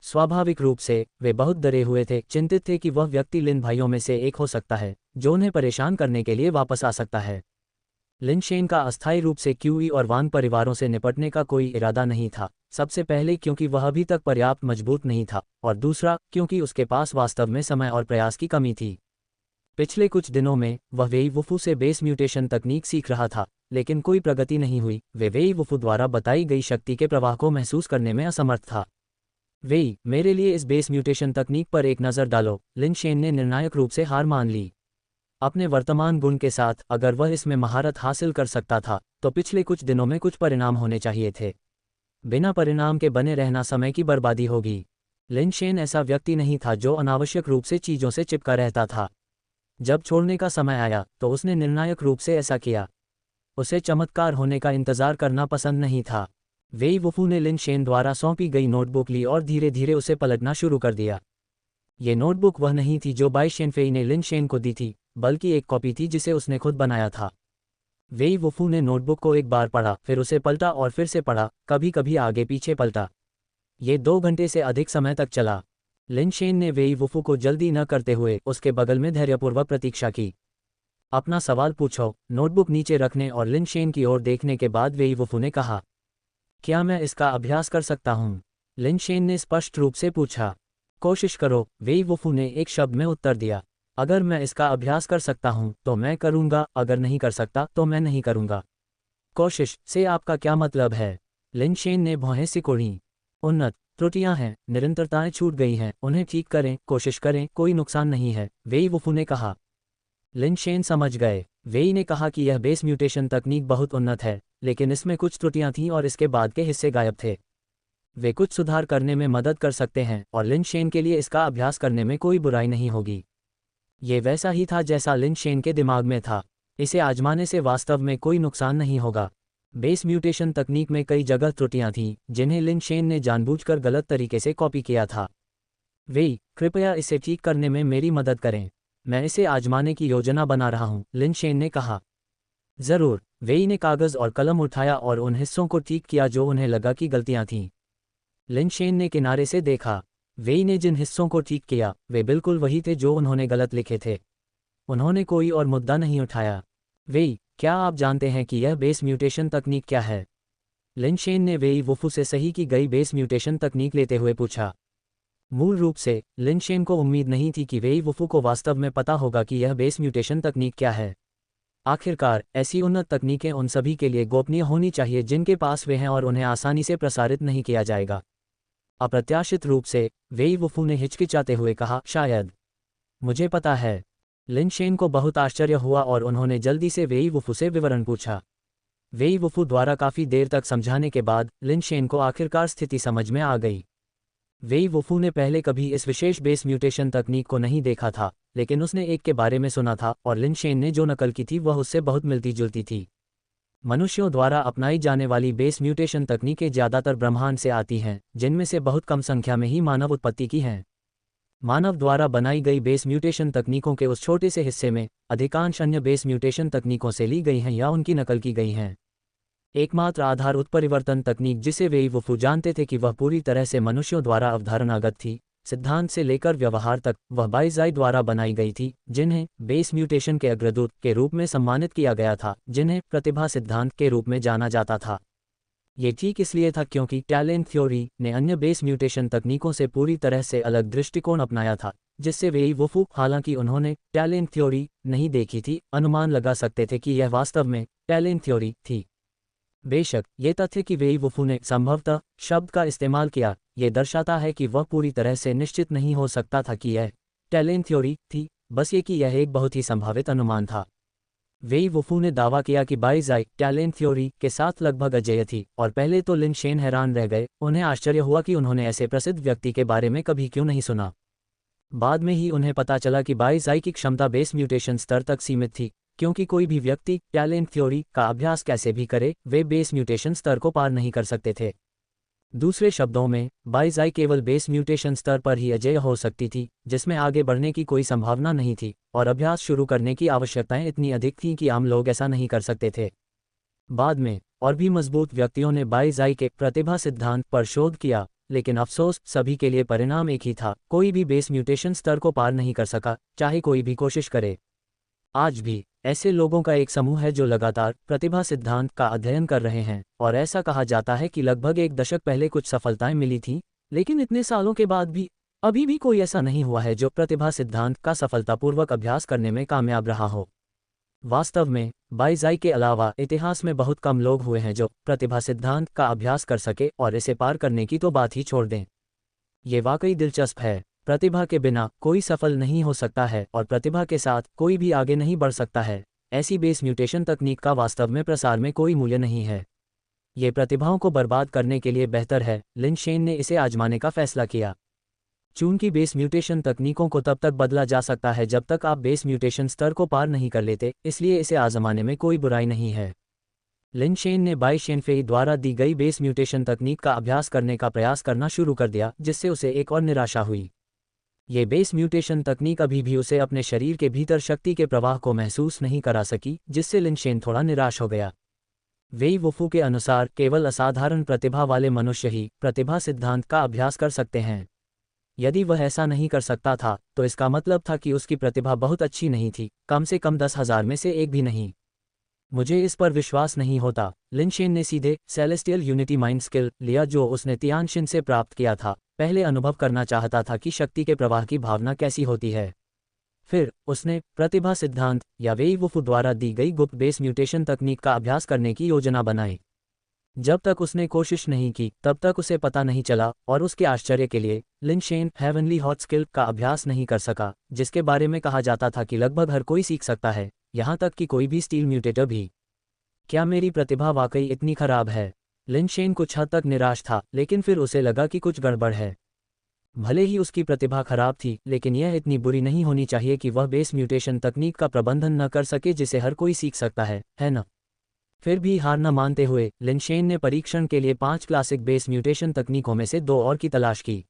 स्वाभाविक रूप से वे बहुत डरे हुए थे, चिंतित थे कि वह व्यक्ति लिन भाइयों में से एक हो सकता है जो उन्हें परेशान करने के लिए वापस आ सकता है। लिनशेन का अस्थायी रूप से क्यूई और वांग परिवारों से निपटने का कोई इरादा नहीं था। सबसे पहले क्योंकि वह अभी तक पर्याप्त मजबूत नहीं था, और दूसरा क्योंकि उसके पास वास्तव में समय और प्रयास की कमी थी। पिछले कुछ दिनों में वह वेई वुफू से बेस म्यूटेशन तकनीक सीख रहा था, लेकिन कोई प्रगति नहीं हुई। वे वेई वुफू द्वारा बताई गई शक्ति के प्रवाह को महसूस करने में असमर्थ था। वेई, मेरे लिए इस बेस म्यूटेशन तकनीक पर एक नज़र डालो। लिन शेन ने निर्णायक रूप से हार मान ली। अपने वर्तमान गुण के साथ अगर वह इसमें महारत हासिल कर सकता था तो पिछले कुछ दिनों में कुछ परिणाम होने चाहिए थे। बिना परिणाम के बने रहना समय की बर्बादी होगी। लिन शेन ऐसा व्यक्ति नहीं था जो अनावश्यक रूप से चीज़ों से चिपका रहता था। जब छोड़ने का समय आया तो उसने निर्णायक रूप से ऐसा किया। उसे चमत्कार होने का इंतजार करना पसंद नहीं था। वेई वुफू ने लिन शेन द्वारा सौंपी गई नोटबुक ली और धीरे धीरे उसे पलटना शुरू कर दिया। ये नोटबुक वह नहीं थी जो बाई शेनफेई ने लिन शेन को दी थी, बल्कि एक कॉपी थी जिसे उसने खुद बनाया था। वेई वुफू ने नोटबुक को एक बार पढ़ा, फिर उसे पलटा और फिर से पढ़ा, कभी कभी आगे पीछे पलटा। ये 2 घंटे से अधिक समय तक चला। लिन शेन ने वेई वुफू को जल्दी न करते हुए उसके बगल में धैर्यपूर्वक प्रतीक्षा की। अपना सवाल पूछो। नोटबुक नीचे रखने और लिन शेन की ओर देखने के बाद वेई वुफू ने कहा, क्या मैं इसका अभ्यास कर सकता हूँ? लिन शेन ने स्पष्ट रूप से पूछा। कोशिश करो, वेई वुफू ने एक शब्द में उत्तर दिया। अगर मैं इसका अभ्यास कर सकता हूँ तो मैं करूँगा, अगर नहीं कर सकता तो मैं नहीं करूँगा। कोशिश से आपका क्या मतलब है? लिन शेन ने भौहें सिकोड़ी। उन्नत त्रुटियां हैं, निरंतरताएं छूट गई हैं, उन्हें ठीक करें, कोशिश करें, कोई नुकसान नहीं है, वेई वुफू ने कहा। लिन शेन समझ गए। वेई ने कहा कि यह बेस म्यूटेशन तकनीक बहुत उन्नत है, लेकिन इसमें कुछ त्रुटियां थीं और इसके बाद के हिस्से गायब थे। वे कुछ सुधार करने में मदद कर सकते हैं और लिन शेन के लिए इसका अभ्यास करने में कोई बुराई नहीं होगी। ये वैसा ही था जैसा लिन शेन के दिमाग में था। इसे आजमाने से वास्तव में कोई नुकसान नहीं होगा। बेस म्यूटेशन तकनीक में कई जगह त्रुटियां थीं जिन्हें लिन शेन ने जानबूझकर गलत तरीके से कॉपी किया था। वेई, कृपया इसे ठीक करने में मेरी मदद करें। मैं इसे आजमाने की योजना बना रहा हूं, लिन शेन ने कहा। जरूर। वेई ने कागज और कलम उठाया और उन हिस्सों को ठीक किया जो उन्हें लगा कि गलतियां थीं। लिन शेन ने किनारे से देखा। वेई ने जिन हिस्सों को ठीक किया वे बिल्कुल वही थे जो उन्होंने गलत लिखे थे। उन्होंने कोई और मुद्दा नहीं उठाया। वेई, क्या आप जानते हैं कि यह बेस म्यूटेशन तकनीक क्या है? लिन शेन ने वेई वुफू से सही की गई बेस म्यूटेशन तकनीक लेते हुए पूछा। मूल रूप से लिन शेन को उम्मीद नहीं थी कि वेई वुफू को वास्तव में पता होगा कि यह बेस म्यूटेशन तकनीक क्या है। आखिरकार ऐसी उन्नत तकनीकें उन सभी के लिए गोपनीय होनी चाहिए जिनके पास वे हैं और उन्हें आसानी से प्रसारित नहीं किया जाएगा। अप्रत्याशित रूप से वेई वुफू ने हिचकिचाते हुए कहा, शायद। मुझे पता है। लिन शेन को बहुत आश्चर्य हुआ और उन्होंने जल्दी से वेई वुफू से विवरण पूछा। वेई वुफू द्वारा काफ़ी देर तक समझाने के बाद लिन शेन को आखिरकार स्थिति समझ में आ गई। वेई वुफू ने पहले कभी इस विशेष बेस म्यूटेशन तकनीक को नहीं देखा था, लेकिन उसने एक के बारे में सुना था और लिन शेन ने जो नकल की थी वह उससे बहुत मिलती जुलती थी। मनुष्यों द्वारा अपनाई जाने वाली बेस म्यूटेशन तकनीकें ज़्यादातर ब्रह्मांड से आती हैं, जिनमें से बहुत कम संख्या में ही मानव उत्पत्ति की हैं। मानव द्वारा बनाई गई बेस म्यूटेशन तकनीकों के उस छोटे से हिस्से में अधिकांश अन्य बेस म्यूटेशन तकनीकों से ली गई हैं या उनकी नकल की गई हैं। एकमात्र आधार उत्परिवर्तन तकनीक जिसे वेई वुफू जानते थे कि वह पूरी तरह से मनुष्यों द्वारा अवधारणागत थी, सिद्धांत से लेकर व्यवहार तक, वह बाइज़ाई द्वारा बनाई गई थी, जिन्हें बेस म्यूटेशन के अग्रदूत के रूप में सम्मानित किया गया था, जिन्हें प्रतिभा सिद्धांत के रूप में जाना जाता था। ये ठीक इसलिए था क्योंकि टैलेंट थ्योरी ने अन्य बेस म्यूटेशन तकनीकों से पूरी तरह से अलग दृष्टिकोण अपनाया था, जिससे वेई वुफू, हालांकि उन्होंने टैलेंट थ्योरी नहीं देखी थी, अनुमान लगा सकते थे कि यह वास्तव में टैलेंट थ्योरी थी। बेशक ये तथ्य कि वेई वुफू ने संभवतः शब्द का इस्तेमाल किया, ये दर्शाता है कि वह पूरी तरह से निश्चित नहीं हो सकता था कि यह टैलेंट थ्योरी थी, बस ये कि यह एक बहुत ही संभावित अनुमान था। वेई वुफू ने दावा किया कि बाइज़ाई टैलेंट थ्योरी के साथ लगभग अजेय थी, और पहले तो लिन शेन हैरान रह गए। उन्हें आश्चर्य हुआ कि उन्होंने ऐसे प्रसिद्ध व्यक्ति के बारे में कभी क्यों नहीं सुना। बाद में ही उन्हें पता चला कि बाइज़ाई की क्षमता बेस म्यूटेशन स्तर तक सीमित थी, क्योंकि कोई भी व्यक्ति टैलेंट थ्योरी का अभ्यास कैसे भी करे, वे बेस म्यूटेशन स्तर को पार नहीं कर सकते थे। दूसरे शब्दों में, बाइज़ाई केवल बेस म्यूटेशन स्तर पर ही अजेय हो सकती थी, जिसमें आगे बढ़ने की कोई संभावना नहीं थी, और अभ्यास शुरू करने की आवश्यकताएं इतनी अधिक थीं कि आम लोग ऐसा नहीं कर सकते थे। बाद में और भी मजबूत व्यक्तियों ने बाइज़ाई के प्रतिभा सिद्धांत पर शोध किया, लेकिन अफसोस सभी के लिए परिणाम एक ही था, कोई भी बेस म्यूटेशन स्तर को पार नहीं कर सका, चाहे कोई भी कोशिश करे। आज भी ऐसे लोगों का एक समूह है जो लगातार प्रतिभा सिद्धांत का अध्ययन कर रहे हैं, और ऐसा कहा जाता है कि लगभग 1 दशक पहले कुछ सफलताएं मिली थीं, लेकिन इतने सालों के बाद भी अभी भी कोई ऐसा नहीं हुआ है जो प्रतिभा सिद्धांत का सफलतापूर्वक अभ्यास करने में कामयाब रहा हो। वास्तव में बाइज़ाई के अलावा इतिहास में बहुत कम लोग हुए हैं जो प्रतिभा सिद्धांत का अभ्यास कर सके, और इसे पार करने की तो बात ही छोड़ दें। ये वाकई दिलचस्प है। प्रतिभा के बिना कोई सफल नहीं हो सकता है और प्रतिभा के साथ कोई भी आगे नहीं बढ़ सकता है। ऐसी बेस म्यूटेशन तकनीक का वास्तव में प्रसार में कोई मूल्य नहीं है। ये प्रतिभाओं को बर्बाद करने के लिए बेहतर है। लिन शेन ने इसे आजमाने का फैसला किया। चूंकि बेस म्यूटेशन तकनीकों को तब तक बदला जा सकता है जब तक आप बेस म्यूटेशन स्तर को पार नहीं कर लेते, इसलिए इसे आजमाने में कोई बुराई नहीं है। लिन शेन ने बाई शेनफेई द्वारा दी गई बेस म्यूटेशन तकनीक का अभ्यास करने का प्रयास करना शुरू कर दिया, जिससे उसे एक और निराशा हुई। ये बेस म्यूटेशन तकनीक अभी भी उसे अपने शरीर के भीतर शक्ति के प्रवाह को महसूस नहीं करा सकी, जिससे लिन शेन थोड़ा निराश हो गया। वेई वुफू के अनुसार केवल असाधारण प्रतिभा वाले मनुष्य ही प्रतिभा सिद्धांत का अभ्यास कर सकते हैं। यदि वह ऐसा नहीं कर सकता था तो इसका मतलब था कि उसकी प्रतिभा बहुत अच्छी नहीं थी, कम से कम 10,000 में से एक भी नहीं। मुझे इस पर विश्वास नहीं होता। लिन शेन ने सीधे सेलेस्टियल यूनिटी माइंड स्किल लिया जो उसने तियानशिन से प्राप्त किया था। पहले अनुभव करना चाहता था कि शक्ति के प्रवाह की भावना कैसी होती है। फिर उसने प्रतिभा सिद्धांत या वेई वुफू द्वारा दी गई गुप्त बेस म्यूटेशन तकनीक का अभ्यास करने की योजना बनाई। जब तक उसने कोशिश नहीं की तब तक उसे पता नहीं चला, और उसके आश्चर्य के लिए Lin Shen heavenly hot skill का अभ्यास नहीं कर सका, जिसके बारे में कहा जाता था कि लगभग हर कोई सीख सकता है, यहाँ तक कि कोई भी स्टील म्यूटेटर भी। क्या मेरी प्रतिभा वाकई इतनी खराब है? लिन शेन कुछ हद तक निराश था, लेकिन फिर उसे लगा कि कुछ गड़बड़ है। भले ही उसकी प्रतिभा खराब थी, लेकिन यह इतनी बुरी नहीं होनी चाहिए कि वह बेस म्यूटेशन तकनीक का प्रबंधन न कर सके जिसे हर कोई सीख सकता है ना? फिर भी हार न मानते हुए लिन शेन ने परीक्षण के लिए 5 क्लासिक बेस म्यूटेशन तकनीकों में से 2 और की तलाश की।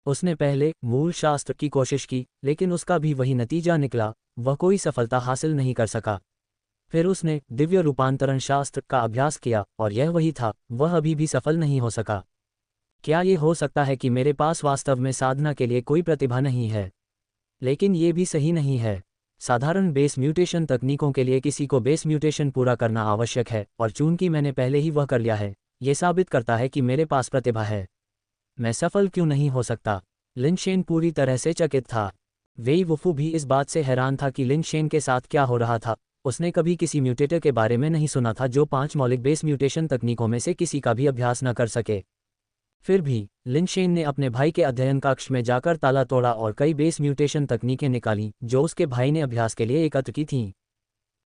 उसने पहले मूल शास्त्र की कोशिश की, लेकिन उसका भी वही नतीजा निकला, वह कोई सफलता हासिल नहीं कर सका। फिर उसने दिव्य रूपांतरण शास्त्र का अभ्यास किया, और यह वही था, वह अभी भी सफल नहीं हो सका। क्या ये हो सकता है कि मेरे पास वास्तव में साधना के लिए कोई प्रतिभा नहीं है? लेकिन ये भी सही नहीं है। साधारण बेस म्यूटेशन तकनीकों के लिए किसी को बेस म्यूटेशन पूरा करना आवश्यक है, और चूंकि मैंने पहले ही वह कर लिया है, ये साबित करता है कि मेरे पास प्रतिभा है। मैं सफल क्यों नहीं हो सकता? लिन शेन पूरी तरह से चकित था। वेई वुफू भी इस बात से हैरान था कि लिन शेन के साथ क्या हो रहा था। उसने कभी किसी म्यूटेटर के बारे में नहीं सुना था जो 5 मौलिक बेस म्यूटेशन तकनीकों में से किसी का भी अभ्यास न कर सके। फिर भी लिन शेन ने अपने भाई के अध्ययन कक्ष में जाकर ताला तोड़ा और कई बेस म्यूटेशन तकनीकें निकालीं जो उसके भाई ने अभ्यास के लिए एकत्र की थीं।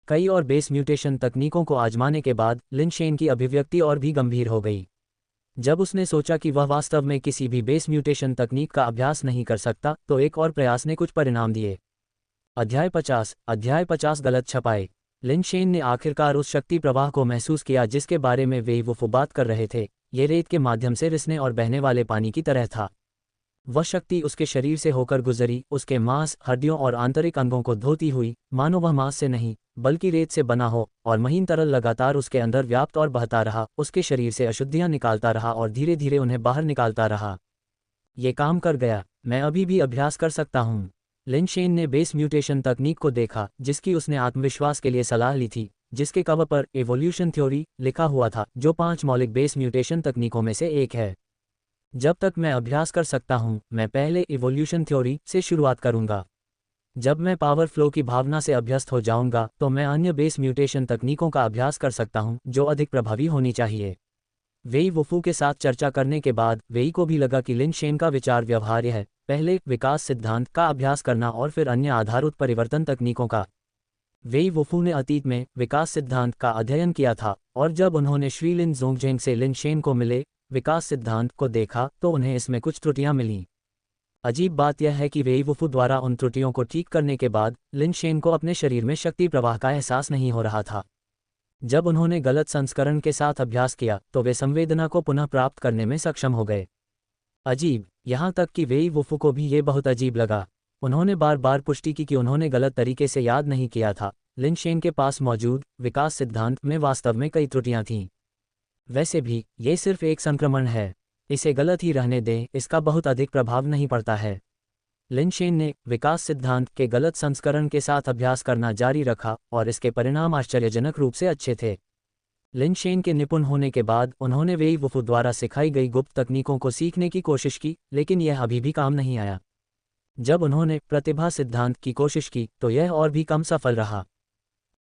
कई और बेस म्यूटेशन तकनीकों को आजमाने के बाद लिन शेन की अभिव्यक्ति और भी गंभीर हो गई। जब उसने सोचा कि वह वास्तव में किसी भी बेस म्यूटेशन तकनीक का अभ्यास नहीं कर सकता, तो एक और प्रयास ने कुछ परिणाम दिए। अध्याय 50 गलत छपाए। लिन शेन ने आखिरकार उस शक्ति प्रवाह को महसूस किया जिसके बारे में वेई वुफू बात कर रहे थे। ये रेत के माध्यम से रिसने और बहने वाले पानी की तरह था। वह शक्ति उसके शरीर से होकर गुजरी, उसके मांस, हड्डियों और आंतरिक अंगों को धोती हुई, मानो वह मांस से नहीं बल्कि रेत से बना हो, और महीन तरल लगातार उसके अंदर व्याप्त और बहता रहा, उसके शरीर से अशुद्धियां निकालता रहा और धीरे धीरे उन्हें बाहर निकालता रहा। ये काम कर गया। मैं अभी भी अभ्यास कर सकता हूँ। लिन शेन ने बेस म्यूटेशन तकनीक को देखा जिसकी उसने आत्मविश्वास के लिए सलाह ली थी, जिसके कवर पर एवोल्यूशन थ्योरी लिखा हुआ था, जो 5 मौलिक बेस म्यूटेशन तकनीकों में से एक है। जब तक मैं अभ्यास कर सकता हूं, मैं पहले इवोल्यूशन थ्योरी से शुरुआत करूंगा। जब मैं पावर फ्लो की भावना से अभ्यस्त हो जाऊंगा तो मैं अन्य बेस म्यूटेशन तकनीकों का अभ्यास कर सकता हूं जो अधिक प्रभावी होनी चाहिए। वेई वुफू के साथ चर्चा करने के बाद वेई को भी लगा कि लिन शेन का विचार व्यवहार्य है, पहले विकास सिद्धांत का अभ्यास करना और फिर अन्य आधारित परिवर्तन तकनीकों का। वेई वुफू ने अतीत में विकास सिद्धांत का अध्ययन किया था, और जब उन्होंने श्री लिन जोंगजेंग से लिन शेन को मिले विकास सिद्धांत को देखा तो उन्हें इसमें कुछ त्रुटियां मिलीं। अजीब बात यह है कि वेई वुफू द्वारा उन त्रुटियों को ठीक करने के बाद लिन शेन को अपने शरीर में शक्ति प्रवाह का एहसास नहीं हो रहा था। जब उन्होंने गलत संस्करण के साथ अभ्यास किया तो वे संवेदना को पुनः प्राप्त करने में सक्षम हो गए। अजीब, यहाँ तक कि वेई वुफू को भी ये बहुत अजीब लगा। उन्होंने बार बार पुष्टि की कि उन्होंने गलत तरीके से याद नहीं किया था। लिन शेन के पास मौजूद विकास सिद्धांत में वास्तव में कई त्रुटियां थीं। वैसे भी ये सिर्फ एक संक्रमण है, इसे गलत ही रहने दें, इसका बहुत अधिक प्रभाव नहीं पड़ता है। लिन शेन ने विकास सिद्धांत के गलत संस्करण के साथ अभ्यास करना जारी रखा और इसके परिणाम आश्चर्यजनक रूप से अच्छे थे। लिन शेन के निपुण होने के बाद उन्होंने वेई वुफू द्वारा सिखाई गई गुप्त तकनीकों को सीखने की कोशिश की, लेकिन यह अभी भी काम नहीं आया। जब उन्होंने प्रतिभा सिद्धांत की कोशिश की तो यह और भी कम सफल रहा।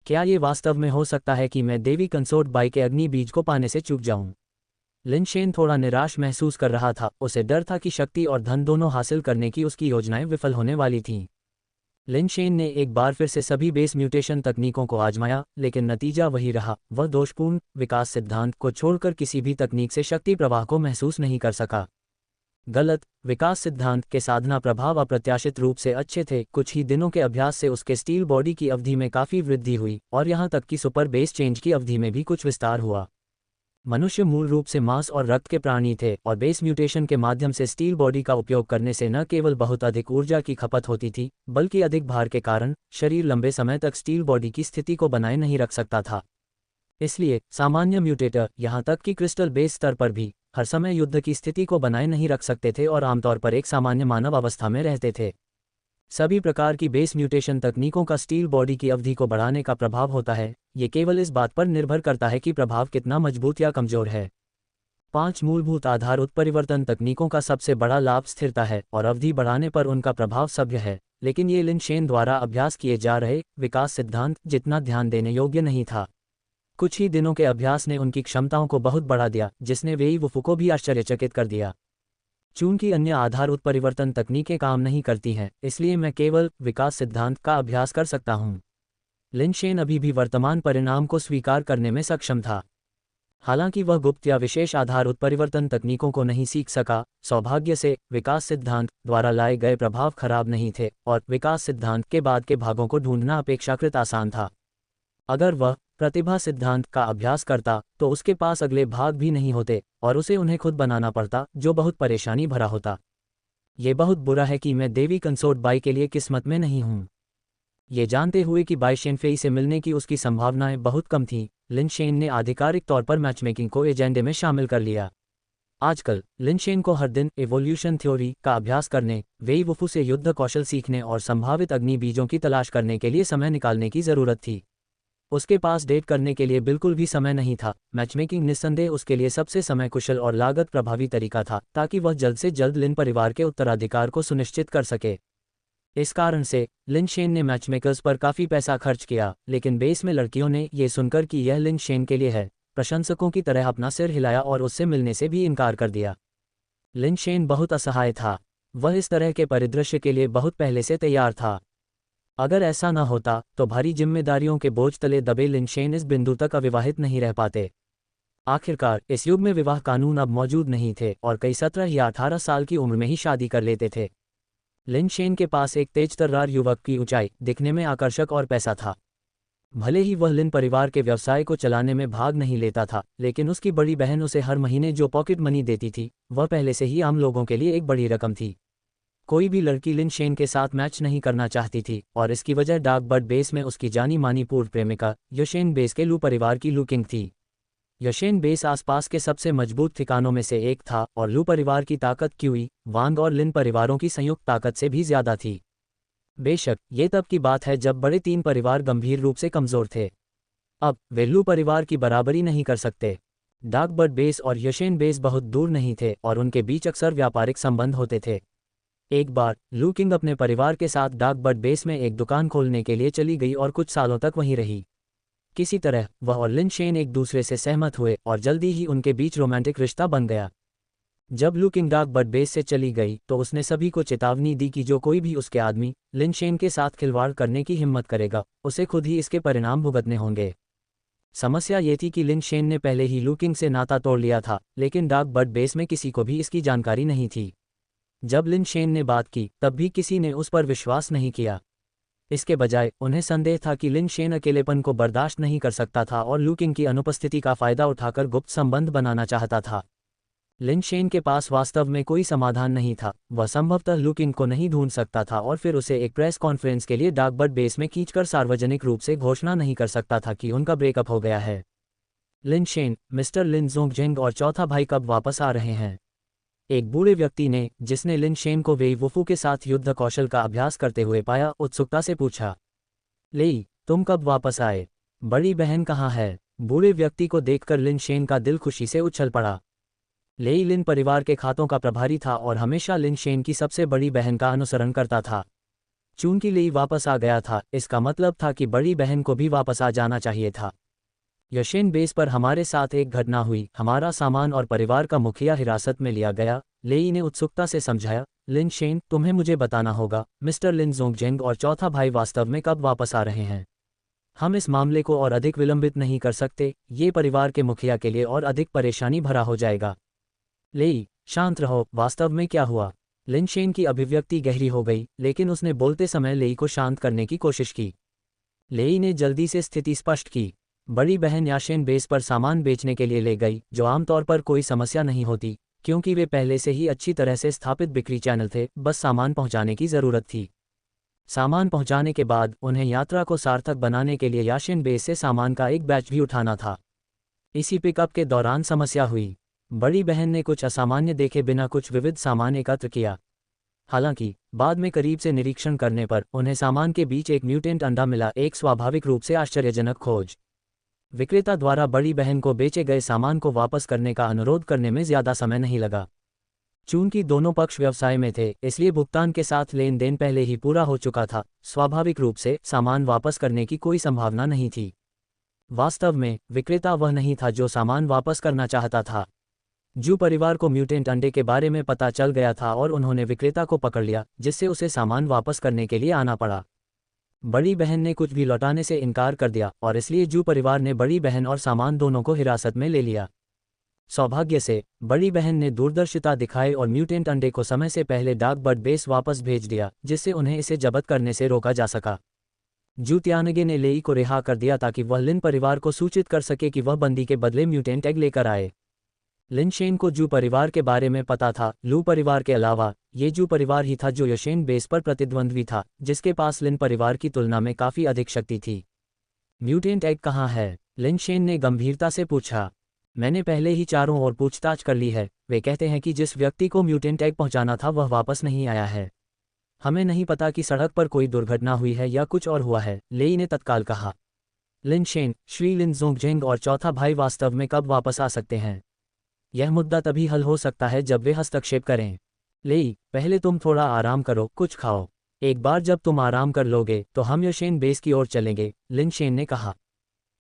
क्या ये वास्तव में हो सकता है कि मैं देवी कंसोर्ट बाई के अग्नि बीज को पाने से चूक जाऊं? लिन शेन थोड़ा निराश महसूस कर रहा था। उसे डर था कि शक्ति और धन दोनों हासिल करने की उसकी योजनाएं विफल होने वाली थीं। लिन शेन ने एक बार फिर से सभी बेस म्यूटेशन तकनीकों को आजमाया, लेकिन नतीजा वही रहा। वह दोषपूर्ण विकास सिद्धांत को छोड़कर किसी भी तकनीक से शक्ति प्रवाह को महसूस नहीं कर सका। गलत विकास सिद्धांत के साधना प्रभाव अप्रत्याशित रूप से अच्छे थे। कुछ ही दिनों के अभ्यास से उसके स्टील बॉडी की अवधि में काफ़ी वृद्धि हुई, और यहाँ तक कि सुपर बेस चेंज की अवधि में भी कुछ विस्तार हुआ। मनुष्य मूल रूप से मांस और रक्त के प्राणी थे, और बेस म्यूटेशन के माध्यम से स्टील बॉडी का उपयोग करने से न केवल बहुत अधिक ऊर्जा की खपत होती थी, बल्कि अधिक भार के कारण शरीर लंबे समय तक स्टील बॉडी की स्थिति को बनाए नहीं रख सकता था। इसलिए सामान्य म्यूटेटर, यहाँ तक कि क्रिस्टल बेस स्तर पर भी, हर समय युद्ध की स्थिति को बनाए नहीं रख सकते थे और आमतौर पर एक सामान्य मानव अवस्था में रहते थे। सभी प्रकार की बेस म्यूटेशन तकनीकों का स्टील बॉडी की अवधि को बढ़ाने का प्रभाव होता है। ये केवल इस बात पर निर्भर करता है कि प्रभाव कितना मजबूत या कमजोर है। 5 मूलभूत आधार उत्परिवर्तन तकनीकों का सबसे बड़ा लाभ स्थिरता है और अवधि बढ़ाने पर उनका प्रभाव सभ्य है, लेकिन ये लिन शेन द्वारा अभ्यास किए जा रहे विकास सिद्धांत जितना ध्यान देने योग्य नहीं था। कुछ ही दिनों के अभ्यास ने उनकी क्षमताओं को बहुत बढ़ा दिया, जिसने वेई वुफू को भी आश्चर्यचकित कर दिया। चूंकि अन्य आधार उत्परिवर्तन तकनीकें काम नहीं करती हैं, इसलिए मैं केवल विकास सिद्धांत का अभ्यास कर सकता हूं। लिन शेन अभी भी वर्तमान परिणाम को स्वीकार करने में सक्षम था। हालांकि वह गुप्त या विशेष आधार उत्परिवर्तन तकनीकों को नहीं सीख सका। सौभाग्य से विकास सिद्धांत द्वारा लाए गए प्रभाव खराब नहीं थे, और विकास सिद्धांत के बाद के भागों को ढूंढना अपेक्षाकृत आसान था। अगर वह प्रतिभा सिद्धांत का अभ्यास करता तो उसके पास अगले भाग भी नहीं होते और उसे उन्हें खुद बनाना पड़ता, जो बहुत परेशानी भरा होता। ये बहुत बुरा है कि मैं देवी कंसोर्ट बाई के लिए किस्मत में नहीं हूँ। ये जानते हुए कि बाई शेनफेई से मिलने की उसकी संभावनाएं बहुत कम थीं, लिन शेन ने आधिकारिक तौर पर मैचमेकिंग को एजेंडे में शामिल कर लिया। आजकल लिन शेन को हर दिन इवोल्यूशन थ्योरी का अभ्यास करने, वेई वुफू से युद्ध कौशल सीखने और संभावित अग्नि बीजों की तलाश करने के लिए समय निकालने की जरूरत थी। उसके पास डेट करने के लिए बिल्कुल भी समय नहीं था। मैचमेकिंग निस्संदेह उसके लिए सबसे समय कुशल और लागत प्रभावी तरीका था, ताकि वह जल्द से जल्द लिन परिवार के उत्तराधिकार को सुनिश्चित कर सके। इस कारण से लिन शेन ने मैचमेकर्स पर काफ़ी पैसा खर्च किया, लेकिन बेस में लड़कियों ने ये सुनकर कि यह लिन शेन के लिए है, प्रशंसकों की तरह अपना सिर हिलाया और उससे मिलने से भी इनकार कर दिया। लिन शेन बहुत असहाय था। वह इस तरह के परिदृश्य के लिए बहुत पहले से तैयार था। अगर ऐसा न होता तो भारी जिम्मेदारियों के बोझ तले दबे लिन शेन इस बिंदु तक अविवाहित नहीं रह पाते। आखिरकार इस युग में विवाह कानून अब मौजूद नहीं थे और कई 17 या 18 साल की उम्र में ही शादी कर लेते थे। लिन शेन के पास एक तेजतर्रार युवक की ऊंचाई, दिखने में आकर्षक और पैसा था। भले ही वह लिन परिवार के व्यवसाय को चलाने में भाग नहीं लेता था, लेकिन उसकी बड़ी बहन उसे हर महीने जो पॉकेट मनी देती थी, वह पहले से ही आम लोगों के लिए एक बड़ी रकम थी। कोई भी लड़की लिन शेन के साथ मैच नहीं करना चाहती थी, और इसकी वजह डार्क बर्ड बेस में उसकी जानी मानी पूर्व प्रेमिका यशेन बेस के लू परिवार की लू किंग थी। यशेन बेस आसपास के सबसे मजबूत ठिकानों में से एक था, और लू परिवार की ताकत क्यूई, वांग और लिन परिवारों की संयुक्त ताकत से भी ज्यादा थी। बेशक ये तब की बात है जब बड़े 3 परिवार गंभीर रूप से कमजोर थे। अब वे लू परिवार की बराबरी नहीं कर सकते। डार्क बर्ड बेस और यशेन बेस बहुत दूर नहीं थे, और उनके बीच अक्सर व्यापारिक संबंध होते थे। एक बार लू किंग अपने परिवार के साथ डार्क बर्ड बेस में एक दुकान खोलने के लिए चली गई और कुछ सालों तक वहीं रही। किसी तरह वह और लिन शेन एक दूसरे से सहमत हुए और जल्दी ही उनके बीच रोमांटिक रिश्ता बन गया। जब लू किंग डार्क बर्ड बेस से चली गई तो उसने सभी को चेतावनी दी कि जो कोई भी उसके आदमी लिन शेन के साथ खिलवाड़ करने की हिम्मत करेगा, उसे खुद ही इसके परिणाम भुगतने होंगे। समस्या ये थी कि लिन शेन ने पहले ही लू किंग से नाता तोड़ लिया था, लेकिन डार्क बर्ड बेस में किसी को भी इसकी जानकारी नहीं थी। जब लिन शेन ने बात की तब भी किसी ने उस पर विश्वास नहीं किया। इसके बजाय उन्हें संदेह था कि लिन शेन अकेलेपन को बर्दाश्त नहीं कर सकता था और लू किंग की अनुपस्थिति का फायदा उठाकर गुप्त संबंध बनाना चाहता था। लिन शेन के पास वास्तव में कोई समाधान नहीं था। वह संभवतः लू किंग को नहीं ढूंढ सकता था और फिर उसे एक प्रेस कॉन्फ्रेंस के लिए डार्क बर्ड बेस में खींचकर सार्वजनिक रूप से घोषणा नहीं कर सकता था कि उनका ब्रेकअप हो गया है। लिन शेन, मिस्टर लिन जोंगजेंग और चौथा भाई कब वापस आ रहे हैं? एक बूढ़े व्यक्ति ने, जिसने लिन शेन को वेई वुफू के साथ युद्ध कौशल का अभ्यास करते हुए पाया, उत्सुकता से पूछा। लेई, तुम कब वापस आए? बड़ी बहन कहाँ है? बूढ़े व्यक्ति को देखकर लिन शेन का दिल खुशी से उछल पड़ा। लेई लिन परिवार के खातों का प्रभारी था और हमेशा लिन शेन की सबसे बड़ी बहन का अनुसरण करता था। चूंकि लेई वापस आ गया था, इसका मतलब था कि बड़ी बहन को भी वापस आ जाना चाहिए था। यशेन बेस पर हमारे साथ एक घटना हुई, हमारा सामान और परिवार का मुखिया हिरासत में लिया गया, लेई ने उत्सुकता से समझाया। लिन शेन, तुम्हें मुझे बताना होगा, मिस्टर लिन जोंगजेंग और चौथा भाई वास्तव में कब वापस आ रहे हैं? हम इस मामले को और अधिक विलंबित नहीं कर सकते, ये परिवार के मुखिया के लिए और अधिक परेशानी भरा हो जाएगा। लेई, शांत रहो, वास्तव में क्या हुआ? लिन शेन की अभिव्यक्ति गहरी हो गई, लेकिन उसने बोलते समय लेई को शांत करने की कोशिश की। लेई ने जल्दी से स्थिति स्पष्ट की। बड़ी बहन याशेन बेस पर सामान बेचने के लिए ले गई, जो आमतौर पर कोई समस्या नहीं होती, क्योंकि वे पहले से ही अच्छी तरह से स्थापित बिक्री चैनल थे, बस सामान पहुंचाने की ज़रूरत थी। सामान पहुंचाने के बाद उन्हें यात्रा को सार्थक बनाने के लिए याशेन बेस से सामान का एक बैच भी उठाना था। इसी पिकअप के दौरान समस्या हुई। बड़ी बहन ने कुछ असामान्य देखे बिना कुछ विविध सामान एकत्र किया। हालांकि बाद में करीब से निरीक्षण करने पर उन्हें सामान के बीच एक म्यूटेंट अंडा मिला, एक स्वाभाविक रूप से आश्चर्यजनक खोज। विक्रेता द्वारा बड़ी बहन को बेचे गए सामान को वापस करने का अनुरोध करने में ज़्यादा समय नहीं लगा। चूंकि दोनों पक्ष व्यवसाय में थे, इसलिए भुगतान के साथ लेन देन पहले ही पूरा हो चुका था। स्वाभाविक रूप से सामान वापस करने की कोई संभावना नहीं थी। वास्तव में विक्रेता वह नहीं था जो सामान वापस करना चाहता था। जू परिवार को म्यूटेंट अंडे के बारे में पता चल गया था और उन्होंने विक्रेता को पकड़ लिया, जिससे उसे सामान वापस करने के लिए आना पड़ा। बड़ी बहन ने कुछ भी लौटाने से इनकार कर दिया और इसलिए जू परिवार ने बड़ी बहन और सामान दोनों को हिरासत में ले लिया। सौभाग्य से बड़ी बहन ने दूरदर्शिता दिखाई और म्यूटेंट अंडे को समय से पहले डाक बर्ड बेस वापस भेज दिया, जिससे उन्हें इसे जब्त करने से रोका जा सका। जू त्यानगे ने लेई को रिहा कर दिया ताकि वह लिन परिवार को सूचित कर सके कि वह बंदी के बदले म्यूटेंट एग लेकर आए। लिन शेन को जू परिवार के बारे में पता था। लू परिवार के अलावा ये जू परिवार ही था जो यशेन बेस पर प्रतिद्वंद्वी था, जिसके पास लिन परिवार की तुलना में काफ़ी अधिक शक्ति थी। म्यूटेंट एग कहाँ है? लिन शेन ने गंभीरता से पूछा। मैंने पहले ही चारों ओर पूछताछ कर ली है। वे कहते हैं कि जिस व्यक्ति को म्यूटेंट एग पहुंचाना था वह वापस नहीं आया है। हमें नहीं पता कि सड़क पर कोई दुर्घटना हुई है या कुछ और हुआ है, लेई ने तत्काल कहा। लिन शेन, श्री लिन जोंगजेंग और चौथा भाई वास्तव में कब वापस आ सकते हैं? यह मुद्दा तभी हल हो सकता है जब वे हस्तक्षेप करें। लेई, पहले तुम थोड़ा आराम करो, कुछ खाओ। एक बार जब तुम आराम कर लोगे तो हम यशेन बेस की ओर चलेंगे, लिन शेन ने कहा।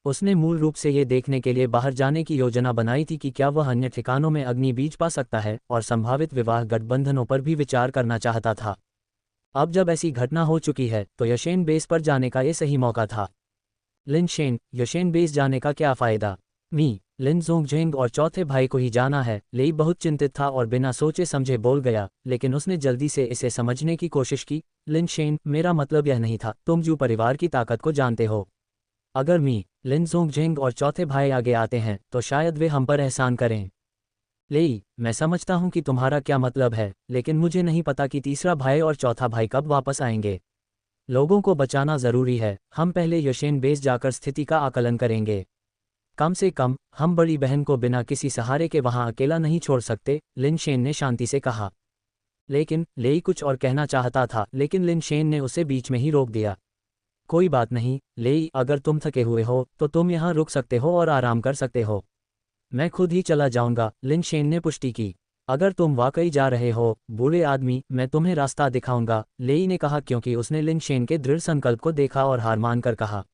उसने मूल रूप से ये देखने के लिए बाहर जाने की योजना बनाई थी कि क्या वह अन्य ठिकानों में अग्नि बीज पा सकता है, और संभावित विवाह गठबंधनों पर भी विचार करना चाहता था। अब जब ऐसी घटना हो चुकी है तो यशेन बेस पर जाने का ये सही मौका था। लिन शेन, यशेन बेस जाने का क्या फ़ायदा? मी, लिन जोंगजेंग और चौथे भाई को ही जाना है। लेई बहुत चिंतित था और बिना सोचे समझे बोल गया, लेकिन उसने जल्दी से इसे समझने की कोशिश की। लिन शेन, मेरा मतलब यह नहीं था, तुम जू परिवार की ताकत को जानते हो। अगर मी, लिन जोंगजेंग और चौथे भाई आगे आते हैं तो शायद वे हम पर एहसान करें। लेई, मैं समझता हूं कि तुम्हारा क्या मतलब है, लेकिन मुझे नहीं पता कि तीसरा भाई और चौथा भाई कब वापस आएंगे। लोगों को बचाना ज़रूरी है। हम पहले यशेन बेस जाकर स्थिति का आकलन करेंगे। कम से कम हम बड़ी बहन को बिना किसी सहारे के वहां अकेला नहीं छोड़ सकते, लिन शेन ने शांति से कहा। लेकिन लेई कुछ और कहना चाहता था, लेकिन लिन शेन ने उसे बीच में ही रोक दिया। कोई बात नहीं लेई, अगर तुम थके हुए हो तो तुम यहाँ रुक सकते हो और आराम कर सकते हो। मैं खुद ही चला जाऊंगा, लिन शेन ने पुष्टि की। अगर तुम वाकई जा रहे हो बूढ़े आदमी, मैं तुम्हें रास्ता दिखाऊंगा, लेई ने कहा, क्योंकि उसने लिन शेन के दृढ़ संकल्प को देखा और हार मानकर कहा।